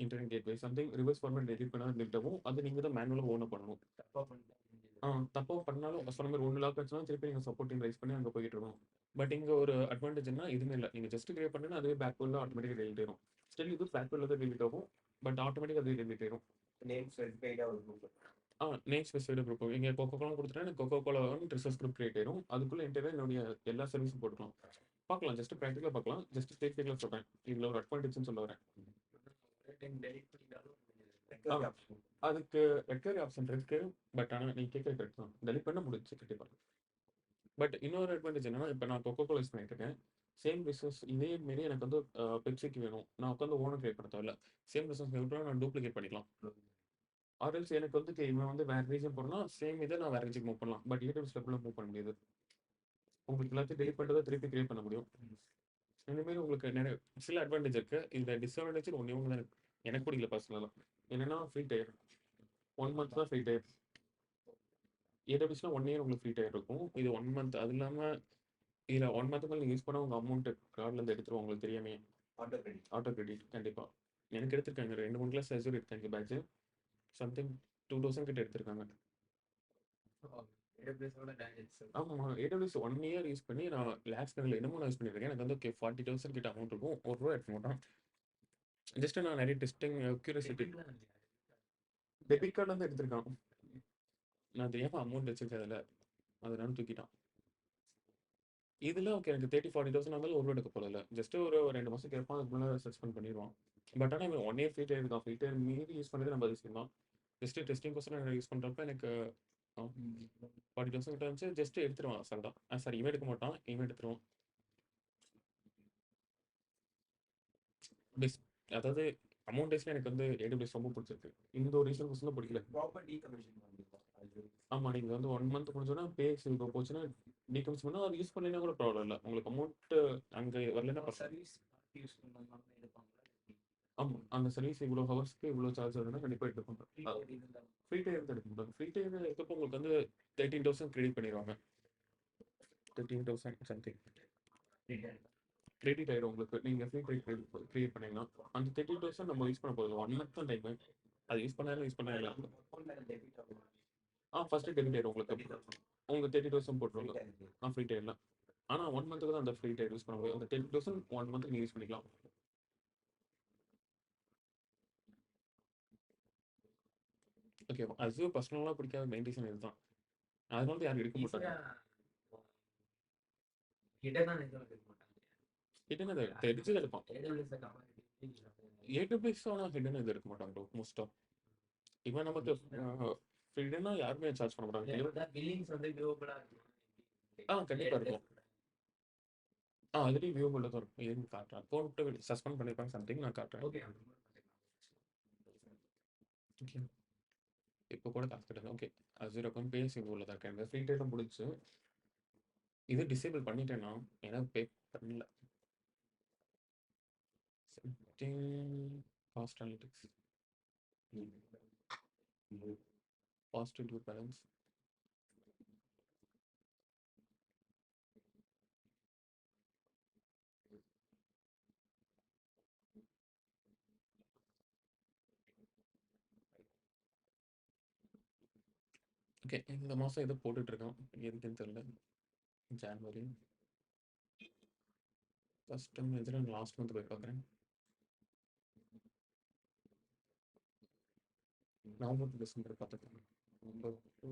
internet gateway something reverse format edit பண்ணா டெலிட் ஆகும். அது நீங்க தான் மேனுவலாக ஓன் பண்ணணும். தப்பா பண்ணாலும் சொன்ன மாதிரி 1 லாக் ஆச்சுன்னா திருப்பி நீங்க சப்போர்ட்டிங் ரைஸ் பண்ணி அங்கே போயிட்டு இருக்கணும். பட் இங்க ஒரு அட்வான்டேஜ்னா இதுவுமே இல்லை. நீங்க ஜஸ்ட் கிரியேட் பண்ணுன்னா அதுவே பேக்வேர்டில் ஆட்டோமேட்டிக்காக டெலிட் ஆயிடும். ஸ்டில் இது பேக்வேர்டில் தான் டெலிட் ஆகும். பட் ஆட்டோமேட்டிக்காக அதுவே டெலிட் ஆயிடும். நேம் ஸ்பெசிஃபைடாக ஒரு குரூப் நேம் ஸ்பெசிஃபைடு குரூப் இங்கே கோகோகோலா கொடுத்துட்டா எனக்கு கோகோகோலா ரிசோர்ஸ் குரூப் கிரியேட் ஆயிடும். அதுக்குள்ள என்டையராக என்னுடைய எல்லா சர்வீஸும் போட்டுக்கலாம். பார்க்கலாம் ஜஸ்ட் ப்ராக்டிக்கலாக பார்க்கலாம். ஜஸ்ட் ஸ்டேட்டிக்கலாக சொல்கிறேன். இதில் ஒரு அட்வான்டேஜ்னு சொல்ல வரேன். அதுக்கு ரெக்கவரி ஆப்ஷன் இருக்கு. பட் ஆனால் நீங்கள் கேட்குற கரெக்ட் தான். டெலிட் பண்ண முடிச்சு கண்டிப்பாக. பட் இன்னொரு அட்வான்டேஜ் என்னன்னா இப்போ நான் கோகோகோலா யூஸ் பண்ணிட்டு இருக்கேன். சேம் ரிசோர்ஸ் இதே மாரி எனக்கு வந்து பெப்சிக்கு வேணும். நான் உட்காந்து ஓனர் கிரியேட் பண்ண தேவையில்ல. சேம் ரிசோர்ஸ் விட்டு நான் டூப்ளிகேட் பண்ணிக்கலாம். ஆர்எல்ஸ் எனக்கு வந்து இவன் வந்து வேற ரீஜன் போறனா சேம் இதை நான் வேற ரீஜன் மூவ் பண்ணலாம். பட் AWSல மூவ் பண்ண முடியாது. உங்களுக்கு எல்லாத்தையும் டெலிட் பண்ணுறதை திருப்பி கிரியேட் பண்ண முடியும். இந்த மாதிரி உங்களுக்கு நிறைய சில அட்வான்டேஜ் இருக்கு. இந்த டிஸ்அட்வான்டேஜ் ஒன்று தான் எனக்கு பிடிக்கல பர்சனலாக. என்னன்னா ஃப்ரீ டயர் 1 மந்த் தான் ஃப்ரீ டயர். AWSல 1 இயர் உங்களுக்கு ஃப்ரீ டயர் இருக்கும். இது 1 மந்த். அது இல்லாமல் இதில் 1 மந்த் மேலே நீங்கள் யூஸ் பண்ண உங்கள் அமௌண்ட் கார்ட்லேருந்து எடுத்துருவோம் உங்களுக்கு தெரியாமே. ஆட்டோ கிரெடிட் கண்டிப்பாக எனக்கு எடுத்திருக்காங்க. 2-3 கிளாஸ் அசூர் எடுத்தாங்க பேட்ச் சம்திங் 2000 கிட்ட எடுத்திருக்காங்க. ஆமாம் AWS 1 இயர் யூஸ் பண்ணி நான் லேக்ஸ் கணக்கில் என்னமோ நான் யூஸ் பண்ணியிருக்கேன். எனக்கு வந்து ஓகே 40,000 கிட்ட அமௌண்ட் இருக்கும். ₹1 எடுக்க மாட்டான். ஜஸ்ட் நான் நிறைய டெஸ்டிங் கியூரியாசிட்டி டெபிட் கார்டு வந்து எடுத்திருக்கான். நான் தெரியாமல் அமௌண்ட் வச்சிருக்கேன் அதில் அதனால தூக்கிட்டான். இதில் ஓகே எனக்கு 30,000-40,000 இருந்தாலும் ₹1 எடுக்க போகிறதில்ல. ஜஸ்ட் ஒரு 2 மாதம் கேட்பான். அதுக்கு மேலே சஸ்பெண்ட் பண்ணிடுவான். பட் ஆனால் இவன் 1 இயர் ஃப்ரீ டயர் இருக்கான். ஃப்ரீ டயர் மீறி யூஸ் பண்ணுறது நம்ம அதிசயம் தான். ஜஸ்ட் டெஸ்டிங் கோசம் யூஸ் பண்ணுறப்ப எனக்கு 40,000 கிட்ட இருந்துச்சு. ஜஸ்ட் எடுத்துருவான் அசால்ட்டா. சாரி இவன் எடுக்க மாட்டான். இவன் எடுத்துருவான். பெஸ்ட் அதாவது அமௌண்ட் வைஸ்ல எனக்கு வந்து AWS ரொம்ப பிடிச்சிருக்கு. இந்த ஒரு ரீசன் கோசம் தான் பிடிக்கல. ப்ராப்பர் டீகமிஷன் பண்ணிருக்கோம். ஆமாம் நீங்கள் வந்து 1 மந்த் முடிஞ்சோன்னா பே இப்போ போச்சுன்னா டீகமிஷன் பண்ணால் அது யூஸ் பண்ணலைன்னா கூட ப்ராப்ளம் இல்லை. உங்களுக்கு அமௌண்ட் அங்கே வரலன்னா சர்வீஸ் யூஸ் பண்ணாலும் எடுப்பாங்களா? ஆமாம் அந்த சர்வீஸ் இவ்வளோ ஹவர்ஸ்க்கு இவ்வளோ சார்ஜ் வருதுன்னா கண்டிப்பாக எடுத்துப்பாங்க. ஃப்ரீ டயர் தான் எடுக்க மாட்டாங்க. ஃப்ரீ டயர் எடுக்கப்போ உங்களுக்கு வந்து 13,000 கிரெடிட் பண்ணிடுவாங்க. 13,000 சம்திங் கிரெடிட் ஆயிடும் உங்களுக்கு. நீங்கள் ஃப்ரீ டயர் கிரியேட் பண்ணீங்கன்னா அந்த 13,000 நம்ம யூஸ் பண்ண போதும். 1 மந்த் தான் டைம். அது யூஸ் பண்ணாலும் யூஸ் பண்ணாலும் ஃபர்ஸ்ட் டெபிட் ஆயிடும் உங்களுக்கு. உங்களுக்கு 30,000 போட்டுருவாங்க ஃப்ரீ டயர்ல. ஆனால் 1 மந்த்துக்கு தான் அந்த ஃப்ரீ டயர் யூஸ் பண்ண முடியும். அந்த 10,000 1 மந்த்துக்கு நீங்கள் யூஸ் பண்ணிக்கலாம். ஓகே அது பர்சனலாக பிடிக்காத மெயின் ரீசன் இதுதான். அதனால தான் யாரும் எடுக்க மாட்டாங்க. ஹிடன் இது தெரிஞ்சு எடுப்பான். AWS ஆனால் ஹிடன் இது எடுக்க மாட்டாங்க மோஸ்ட்டாக. இவன் நமக்கு ஃப்ரீடனா யாருமே சார்ஜ் பண்ண மாட்டாங்க. கண்டிப்பாக இருக்கும். ஆல்ரெடி வியூபிள் தான் இருக்கும். எதுவும் காட்டுறேன். அக்கௌண்ட் சஸ்பெண்ட் பண்ணியிருப்பாங்க சம்திங் நான் காட்டுறேன். ஓகே இப்போ கூட காசு கட்டுது. ஓகே அசூர் அக்கௌண்ட் பேசி உள்ள தான் இருக்கேன். இந்த ஃப்ரீ டயர்லாம் முடிச்சு இது டிசேபிள் பண்ணிட்டேன்னா ஏன்னா பே பண்ணல. Setting cost analytics positive balance okay. இந்த மாசம் ஏதோ போட்டுட்ருக்கான். எதுக்குன்னு தெரியல. ஜான்வரி. ஃபர்ஸ்ட் டைம் எதுல லாஸ்ட் மந்த் போய் பார்க்குறேன். நவம்பர் டு டிசம்பர் பார்த்துருக்கேன். நவம்பர் டு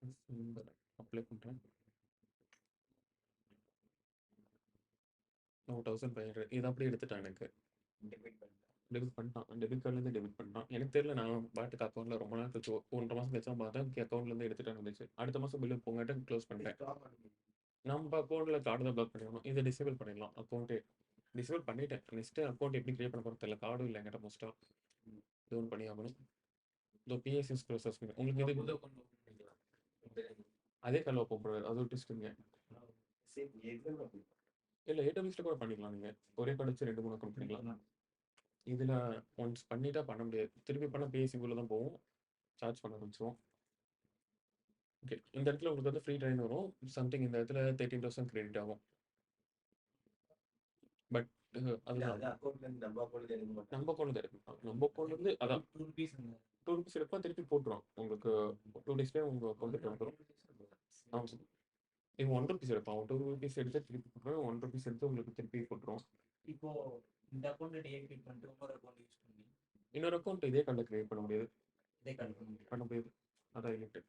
டிசம்பர் அப்ளை பண்ணுறேன். 1500 இது அப்படியே எடுத்துட்டான் எனக்கு. டெபிட் பண்ணிட்டேன். டெபிட் பண்ணிட்டான். டெபிட் கார்ட்லேருந்து டெபிட் பண்ணிட்டான். எனக்கு தெரியல, நான் பாட்டுக்கு அக்கௌண்ட்டில் ரொம்ப நாள் கழிச்சு 1.5 மாதம் கழிச்சு தான் பார்த்தேன். அக்கௌண்ட்லேருந்து எடுத்துட்டான்னு வந்துச்சு. அடுத்த மாதம் பில்லு போங்கட்டு க்ளோஸ் பண்ணிட்டேன். ஸ்டாப் பண்ணி நம்ம அக்கௌண்ட்டில் கார்டு தான் பிளாக் பண்ணிடணும். இதை டிசேபிள் பண்ணிடலாம். அக்கௌண்ட்டே டிசேபிள் பண்ணிட்டேன். நெக்ஸ்ட்டு அக்கௌண்ட் எப்படி கிரியேட் பண்ண போகிறது தெரியல. கார்டும் இல்லை என்கிட்ட மோஸ்ட்டாக. இது ஒன்று பண்ணி ஆகணும். இதோ பிஎஸ்எஸ் ப்ரோசஸ் உங்களுக்கு இது புது அக்கௌண்ட் ஓப்பன் பண்ணிக்கலாம். அதே கால் ஓப்பன் பண்ணுவார். அது ஒரு டிஸ்ட்டுங்க. சேம் எக்ஸாம் அப்படி இல்லை ஏடபிள்யூஸில் கூட பண்ணிக்கலாம். நீங்கள் ஒரே கார்டு வச்சு 2 3 அக்கௌண்ட் பண்ணிக்கலாம். இதில் ஒன்ஸ் பண்ணிட்டா பண்ண முடியாது. திருப்பி பண்ண பிஎஸ்சிக்குள்ளே தான் போகும். சார்ஜ் பண்ண ஆரம்பிச்சிடும். ஓகே. இந்த இடத்துல உங்களுக்கு வந்து ஃப்ரீ ட்ரெயின் வரும். சம்திங் இந்த இடத்துல 13,000 கிரெடிட் ஆகும். பட் இல்ல அதுதான் அது அக்கௌண்ட்ல இருந்து நம்ம அக்கௌண்ட்ல எடுக்க மாட்டோம். நம்ம அக்கௌண்ட்ல எடுக்கணும். நம்ம அக்கௌண்ட்லேருந்து அதான் 2 rupees அந்த 2 ருபீஸ் எடுப்பா திருப்பி போட்டுரும். உங்களுக்கு 2 டேஸ்லேயே உங்கள் அக்கௌண்ட்டுக்கு வந்துடும். ஆமாம். இவன் 1 ருபீஸ் எடுப்பான். 2 ருபீஸ் எடுத்து திருப்பி போட்டுருவோம். 1 ருபீஸ் எடுத்து உங்களுக்கு திருப்பி போட்டுரும். இப்போ இந்த அக்கௌண்ட் டீஆக்டிவேட் பண்ணிட்டு இன்னொரு அக்கௌண்ட் யூஸ் பண்ணி இன்னொரு அக்கௌண்ட் இதே கார்டில் கிரியேட் பண்ண முடியாது. இதே கன்ஃபார்ம் பண்ண முடியாது. அதான் ரிலேட்டட்.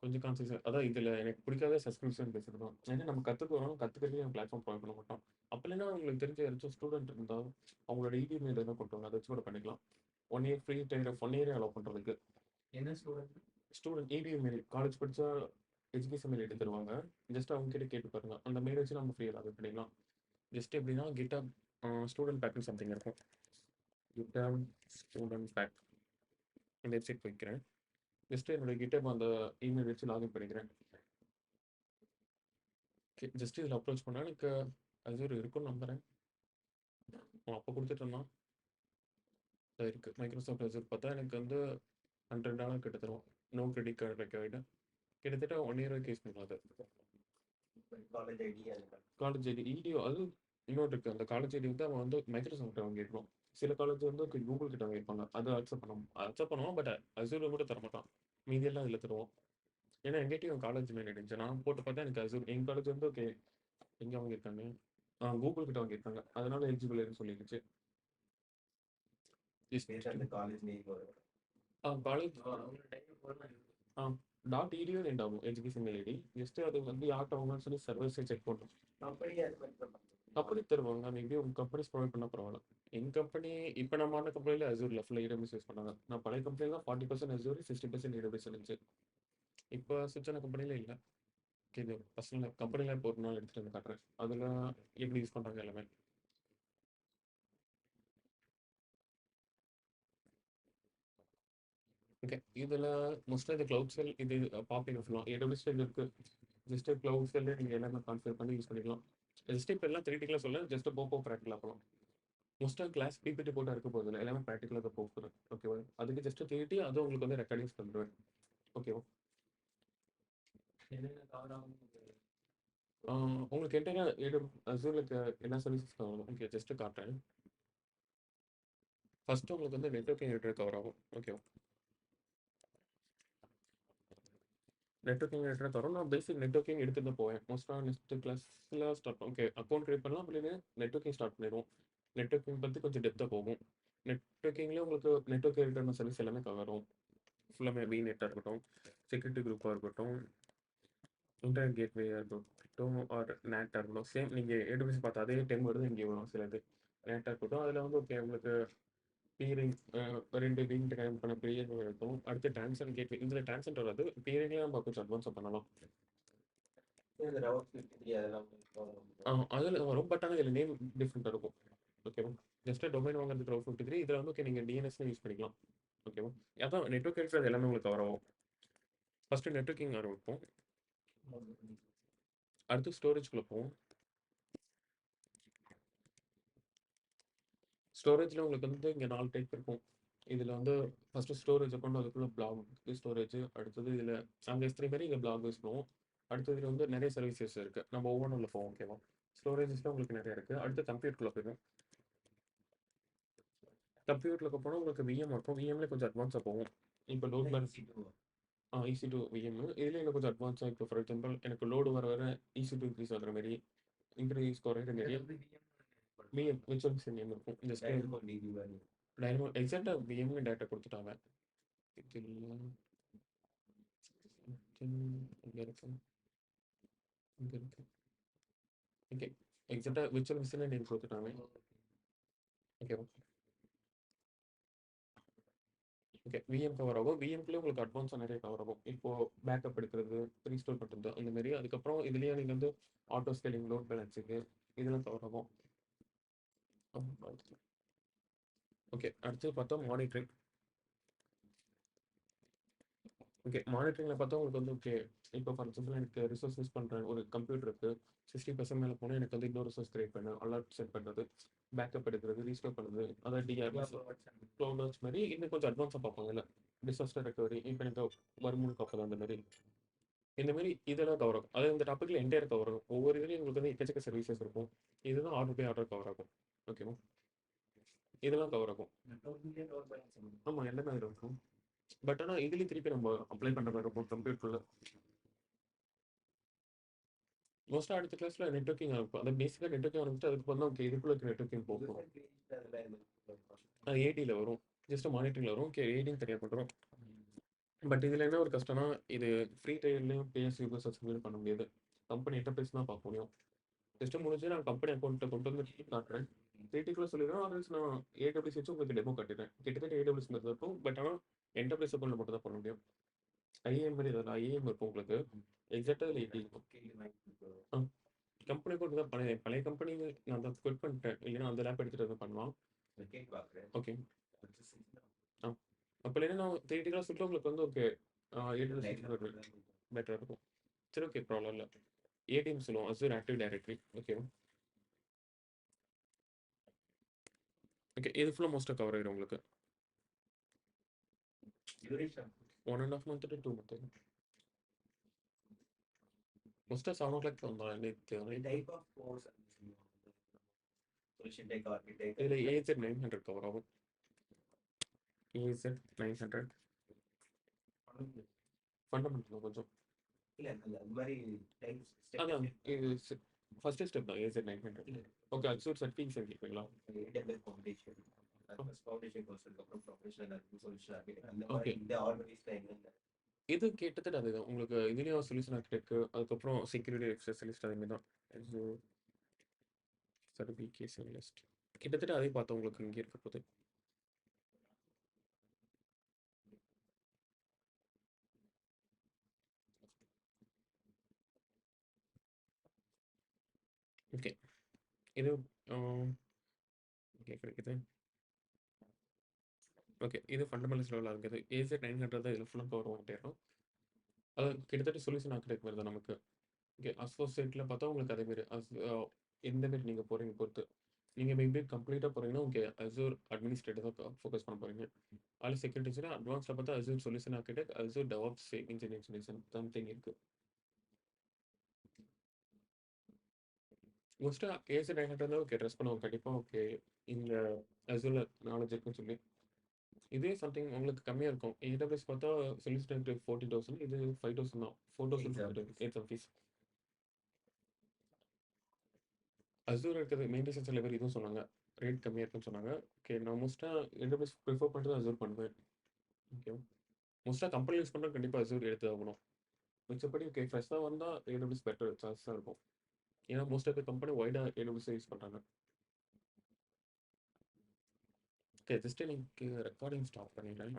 கொஞ்சம் கான்சியஸ். அதான் இதில் எனக்கு பிடிக்காத சப்ஸ்கிரிப்ஷன் பேசுறது தான். ஏன்னா நம்ம கற்றுக்குறோம். கற்றுக்கிறதுக்கு நம்ம பிளாட்ஃபார்ம் ப்ரொவைட் பண்ண மாட்டோம். அப்படின்னா உங்களுக்கு தெரிஞ்ச யாராச்சும் ஸ்டூடெண்ட் இருந்தால் அவங்களோட இமெயில் எதாவது கொண்டு வாங்க. அதை வச்சு கூட பண்ணிக்கலாம். 1 இயர் ஃப்ரீ டைம் 1 இயரே அலோவ் பண்ணுறதுக்கு. என்ன student student EPM mail college படித்தா எஜுகேஷன் மெயில் எடுத்து தருவாங்க. ஜஸ்ட் அவங்க கிட்ட கேட்டு பாருங்க. அந்த மெயில் வச்சு நம்ம ஃப்ரீயாக லாகின் பண்ணிக்கலாம். ஜஸ்ட் எப்படின்னா கிட்டாப் ஸ்டூடெண்ட் பேக்னு சம்திங் இருக்கும். கிட்டாப் ஸ்டூடெண்ட் பேக் இந்த வெப்சைட் போய்க்கிறேன். ஜஸ்ட் என்னோட கிட்டாப் அந்த இமெயில் வச்சு லாகின் பண்ணிக்கிறேன். ஓகே. ஜஸ்ட் இதில் அப்ரோச் பண்ணால் எனக்கு அசூர் இருக்குன்னு நம்புகிறேன். அப்போ கொடுத்துட்டு இருந்தான். அது இருக்குது. மைக்ரோசாஃப்ட் அசூர் பார்த்தா எனக்கு வந்து $100 கிட்ட தரும். No credit card required. கிட்டத்தட்ட 1 இயர் வரைக்கும் யூஸ் பண்ணலாம். அது காலேஜ் ஐடி அது காலேஜ் ஐடி இடியோ அது இன்னொரு இருக்குது. அந்த காலேஜ் ஐடி வந்து அவன் வந்து மைக்ரோசாஃப்ட் வாங்கியிருக்கணும். சில காலேஜ் வந்து கூகுள் கிட்ட வாங்கியிருப்பாங்க. அது அக்செப்ட் பண்ணுவோம். பட் அசூரில் கூட தர மாட்டான். மீதியெல்லாம் இதில் தருவோம். ஏன்னா எங்கிட்டையும் காலேஜ் மெயில் இருந்துச்சு. நான் போட்டு பார்த்தா எனக்கு அசூர் எங்கள் காலேஜ் வந்து ஓகே எங்கே வாங்கியிருக்காங்க கூகுள் கிட்ட வாங்கியிருக்காங்க. அதனால எலிஜிபிள் சொல்லிடுச்சு. பேர் அந்த காலேஜ் நேம் வரும். காலேஜ் அவங்க டைம் போடலாம். .edu எண்ட் ஆகும் எஜுகேஷன் மெயில் ஐடி. ஜஸ்ட் அது வந்து யார்கிட்ட வாங்கன்னு சொல்லி சர்வீஸை செக் பண்ணுறோம். அப்படியே அது மாதிரி பண்ணலாம். அப்படி தருவாங்க. மேபி உங்கள் கம்பெனிஸ் ப்ரொவைட் பண்ணால் பரவாயில்ல. எங்கள் கம்பெனி இப்போ நம்ம ஆன கம்பெனியில் அசூரில் ஃபுல்லாக AWS யூஸ் பண்ணாங்க. நான் பழைய கம்பெனியில் தான் 40% அசூர் 60% AWS இருந்துச்சு. இப்போ சுவிட்ச் ஆன கம்பெனியில் இல்லை. ஓகே. இது பர்சனல் கம்பெனியில் இப்போ ஒரு நாள் எடுத்துகிட்டு வந்து காட்டுறேன். அதில் எப்படி யூஸ் பண்ணுறாங்க எல்லாமே. ஓகே. இதில் மோஸ்ட்டாக இது க்ளவுட் செல் இது பாப்பிங் சொல்லலாம். AWS இது இருக்குது. ஜஸ்ட் க்ளவுட் செல்லே நீங்கள் எல்லாமே கான்ஃபிகர் பண்ணி யூஸ் பண்ணிக்கலாம். ஜஸ்ட் இப்போ எல்லாம் தியரிட்டிக்கலாக சொல்ல ஜஸ்ட் போக ப்ராக்டிக்கலாக போகலாம். மோஸ்ட்டாக கிளாஸ் பிபிடி போட்டால் இருக்க போதில்லை. எல்லாமே ப்ராக்டிக்கலாக தான் போகுது. ஓகேவா. அதுக்கு ஜஸ்ட் தியரிட்டி அது உங்களுக்கு வந்து ரெக்கார்டிங்ஸ் பண்ணுறேன். ஓகேவா. என்னென்ன கவர் ஆகும் உங்களுக்கு என்கிட்ட அசூரில் என்ன சர்வீசஸ் கவர் ஆகும். ஓகே. ஜஸ்ட்டு காட்டுறேன். ஃபஸ்ட்டு உங்களுக்கு வந்து நெட்வொர்க்கிங் ரிலேட்டட் கவர் ஆகும். ஓகேவா. நெட்வொர்க்கிங் ரிலேட்டட் வரும். நான் பேசிக் நெட்வொர்க்கிங் எடுத்துட்டு தான் போவேன். மோஸ்ட்டாக நெக்ஸ்ட் கிளாஸில் ஸ்டார்ட் ஓகே அக்கௌண்ட் க்ரியேட் பண்ணலாம். அப்படின்னு நெட்வொர்க்கிங் ஸ்டார்ட் பண்ணிடுவோம். நெட்வொர்க்கிங் பற்றி கொஞ்சம் டெப்த்தாக போகும். நெட்வொர்க்கிங்லேயே உங்களுக்கு நெட்வொர்க் ரிலேட்டடான சர்வீஸ் எல்லாமே கவர் ஆகும். ஃபுல்லாமே நெட்டாக இருக்கட்டும், செக்யூரிட்டி குரூப்பாக இருக்கட்டும், இன்டர்நெட் கேட்வேயாக இருக்கட்டும், ஆர் நேட்டாக இருக்கட்டும். சேம் நீங்கள் AWS பார்த்தா அதே டைம் வருது இங்கே வரும். சிலது நேட்டாக இருக்கட்டும். அதில் வந்து ஓகே உங்களுக்கு பீரிங் 2 விங் டைம் பண்ண பெரிய இருக்கும். அடுத்து ட்ரான்சன் கேட்வே. இதில் ட்ரான்சன் வராது. பீரிங்லேயே நம்ம கொஞ்சம் அட்வான்ஸாக பண்ணலாம். இந்த ரவுட் 53 அதெல்லாம் அதில் வரும். பட் ஆனால் இதில் நேம் டிஃப்ரெண்ட்டாக இருக்கும். ஓகேவா. ஜஸ்ட்டு டொமைன் வாங்குறதுக்கு ரவுட் 53. இதில் வந்து ஓகே நீங்கள் DNSன்னு யூஸ் பண்ணிக்கலாம். ஓகேவா. அதான் நெட்வொர்க் இருக்கிறது எல்லாமே உங்களுக்கு கவர் ஆகும். ஃபஸ்ட்டு நெட்வொர்க்கிங் ஆரம்பிப்போம். அடுத்து ஸ்டோரேஜ்குள்ளே போவோம். ஸ்டோரேஜில் உங்களுக்கு வந்து இங்கே 4 டைப் இருக்கும். இதில் வந்து ஃபஸ்ட்டு ஸ்டோரேஜ் அக்கௌண்ட் அதுக்குள்ளே பிளாக் ஸ்டோரேஜ். அடுத்தது இதில் அங்கே S3 மாதிரி இங்கே பிளாக் யூஸ் பண்ணுவோம். அடுத்தது இதில் வந்து நிறைய சர்வீசஸ் இருக்குது. நம்ம ஒவ்வொன்றில் போவோம். ஓகேவா. ஸ்டோரேஜஸில் உங்களுக்கு நிறைய இருக்குது. அடுத்து கம்ப்யூட்டருக்குள்ளே போயிடும். கம்ப்யூட்டருக்கு போனால் உங்களுக்கு விஎம் இருக்கும். விஎம்ல கொஞ்சம் அட்வான்ஸாக போகும். இப்போ லோட் பேலன்ஸ் EC2 விஎம் இதில் எனக்கு கொஞ்சம் அட்வான்ஸாக இப்போ ஃபார் எக்ஸாம்பிள் எனக்கு லோடு வர வர EC2 இன்க்ரீஸ் ஆகிற மாதிரி இன்க்ரீஸ் குறையிற மாதிரி விஎம் விர்ச்சுவல் மிஷின் நேம் இருக்கும். ஜஸ்ட் டைனமோ எக்ஸாக்டாக விஎம்னு டேட்டா கொடுத்துட்டாங்க. இதில் இங்கே இருக்கு இங்கே இருக்கு. ஓகே எக்ஸாக்டாக விர்ச்சுவல் மிஷின் நேம் கொடுத்துட்டாங்க. ஓகேவா? ஓகே விஎம் கவர் ஆகும். விஎம்குள்ளே உங்களுக்கு அட்வான்ஸாக நிறைய கவர் ஆகும். இப்போது பேக்கப் எடுக்கிறது, ரீஸ்டோர் பண்ணுறது அந்த மாதிரி. அதுக்கப்புறம் இதுலேயே நீங்கள் வந்து ஆட்டோ ஸ்கேலிங், லோட் பேலன்ஸுக்கு இதெல்லாம் கவர் ஆகும். ஓகே அடுத்து பார்த்தா மானிட்டரிங். ஓகே மானிட்டரிங்கில் பார்த்தா உங்களுக்கு வந்து ஓகே இப்போ ஃபார் எக்ஸாம்பிள் எனக்கு ரிசோர்ஸ் யூஸ் பண்ணுறேன். ஒரு கம்ப்யூட்டருக்கு 60% மேலே போனால் எனக்கு வந்து இன்னொரு ரிசோர்ஸ் கிரியேட் பண்ணு, அலர்ட் செட் பண்ணுறது, பேக்கப் எடுக்கிறது, ரீஸ்டோர் பண்ணுறது, அதாவது டிஆர்எஸ் க்ளவுட் வாட்ச் மாதிரி இன்னும் கொஞ்சம் அட்வான்ஸாக பார்ப்பாங்க. இல்லை டிசாஸ்டர் ரெக்கவரி, இப்போ எனக்கு வருமுன் காப்பது அந்த மாதிரி இந்த மாதிரி இதெல்லாம் கவர் ஆகும். அது இந்த டாப்பிக்கில் என்டையர் கவர் ஆகும். ஒவ்வொரு இதுலையும் உங்களுக்கு வந்து எக்கச்சக்க சர்வீசஸ் இருக்கும். இதுதான் ஆர்டர் பை ஆர்டர் கவர் ஆகும். ஓகேவா? இதெல்லாம் கவர் ஆகும். ஆமாம் எல்லாமே அதில் இருக்கும். பட் ஆனால் இதுலேயும் திருப்பி நம்ம அப்ளை பண்ணுற மாதிரி இருக்கும் கம்ப்யூட்டரில். மோஸ்ட்டாக அடுத்த கிளாஸில் நெட்வொர்க்கிங் இருக்கும். அது பேசிக்காக நெட்வொர்க்கிங் ஆரம்பிச்சு அதுக்கு வந்து ஓகே இதுக்குள்ள இருக்க நெட்வொர்க்கிங் போகும். அது ஏடியில் வரும், ஜஸ்ட் மானிட்டரிங்கில் வரும். ஓகே ஏடியும் தெரியாது பண்ணுறோம். பட் இதில் என்ன ஒரு கஷ்டம்னா இது ஃப்ரீ ட்ரையல்லையும் பேஎஸ் யூபர் சப்ஸ்கிரைப் பண்ண முடியாது. கம்பெனி இன்டர்ஃபேஸ் தான் பார்க்க முடியும். ஜஸ்ட்டு முடிஞ்சு நான் கம்பெனி அக்கௌண்ட்டை கொண்டு வந்து காட்டுறேன். 3Tக்குள்ளே சொல்லிடுறேன். அதர்ஸ் நான் ஏடபிள்யூஸ் வச்சு உங்களுக்கு டெமோ காட்டிடுறேன். கிட்டத்தட்ட ஏடபிள்யூஸ் மாதிரி இருக்கும். பட் ஆனால் என்டர்பிரைஸ் அக்கௌண்ட்டில் மட்டும் தான் பண்ண முடியும். ஐஏஎம் மாதிரி இதில் ஐஏஎம் இருக்கும் உங்களுக்கு. எக்ஸாக்டாக அதில் 80 இருக்கும். கம்பெனி அக்கௌண்ட் தான் பழைய கம்பெனி நான் அதை குவிட் பண்ணிட்டேன். இல்லைன்னா அந்த லேப் எடுத்துகிட்டு வந்து பண்ணலாம். ஓகே அப்போ இல்லைன்னா நான் 3Tக்குள்ள சொல்லிட்டு உங்களுக்கு வந்து ஓகே ஏடபிள்யூஸ் பெட்டராக இருக்கும். சரி ஓகே ப்ராப்ளம் இல்லை. ஏடிஎம் சொல்லுவோம், அசூர் ஆக்டிவ் டைரக்டரி. ஓகேவா? ஓகே இது ஃபுல்லாக மோஸ்ட்டாக கவர் ஆகிடும் உங்களுக்கு. 1.5 month to 2 months. மோஸ்ட்டாக 7 o'clock வந்தோம் நேற்று. இதில் AZ 900 கவர் ஆகும். AZ 900 ஃபண்டமெண்டல் கொஞ்சம் அதான் இது ஃபர்ஸ்ட் ஸ்டெப் தான். AZ 900 ஓகே அசூர் சர்டிஃபிகேஷன் கேட்பீங்களா? ஓகே இது கிட்டத்தட்ட அதுதான் உங்களுக்கு. இதுலேயும் சொல்யூஷன் ஆர்கிடெக்ட், அதுக்கப்புறம் செக்யூரிட்டி ஸ்பெஷலிஸ்ட் அதேமாதிரி தான். சர்டிஃபிகேஷன் லிஸ்ட் கிட்டத்தட்ட அதே பார்த்தா உங்களுக்கு இங்கே இருக்க போகுது. ஓகே இது ஓகே கிடைக்குது. ஓகே இது ஃபண்டமெண்டல்ஸ் லெவலில் இருக்குது. AZ 900 தான் இதில் ஃபுல்லாக கவர் ஆகிட்டே இருக்கும். அது கிட்டத்தட்ட சொல்யூஷன் ஆர்கிடெக்ட் வருது நமக்கு. ஓகே அசோசியேட்டில் பார்த்தா உங்களுக்கு அதேமாரி எந்த மாரி நீங்கள் போகிறீங்க பொறுத்து. நீங்கள் மேபி கம்ப்ளீட்டாக போகிறீங்கன்னா ஓகே அசூர் அட்மினிஸ்ட்ரேட்டர் தான் ஃபோக்கஸ் பண்ண போகிறீங்க. அதில் செக்யூரிட்டிஸில் அட்வான்ஸில் பார்த்தா Azure solution architect, Azure DevOps engineering solution something இருக்குது. மோஸ்ட்டாக AZ 900 தான் ஓகே ட்ரெஸ் பண்ணுவோம் கண்டிப்பாக. ஓகே இந்த அசூரில் நாலேஜ் இருக்குன்னு சொல்லி இதே சம்திங் உங்களுக்கு கம்மியாக இருக்கும். AWS பார்த்தா சொல்யூஷன் 40,000, இது 5,000 தான். 4,000 8 ஃபீஸ். அசூர் இருக்கிறது மெயின்டெனன்ஸ் லெவல் இதுவும் சொன்னாங்க, ரேட் கம்மியாக இருக்குன்னு சொன்னாங்க. ஓகே நான் மோஸ்ட்டாக AWS ப்ரிஃபர் பண்ணுறது அசூர் பண்ணுவேன். ஓகே மோஸ்ட்டாக கம்பெனி யூஸ் பண்ணுறது கண்டிப்பாக அசூர் எடுத்து ஆகணும். மிச்சப்படி ஓகே ஃப்ரெஷ்ஷாக வந்தால் AWS பெட்டர் சான்ஸாக இருக்கும். ஏன்னா மோஸ்ட் ஆஃப் த கம்பெனி வைடாக AWS யூஸ் பண்ணுறாங்க. ஓகே ஜஸ்ட்டு நீங்கள் ரெக்கார்டிங் ஸ்டாப் பண்ணிடுறேன்.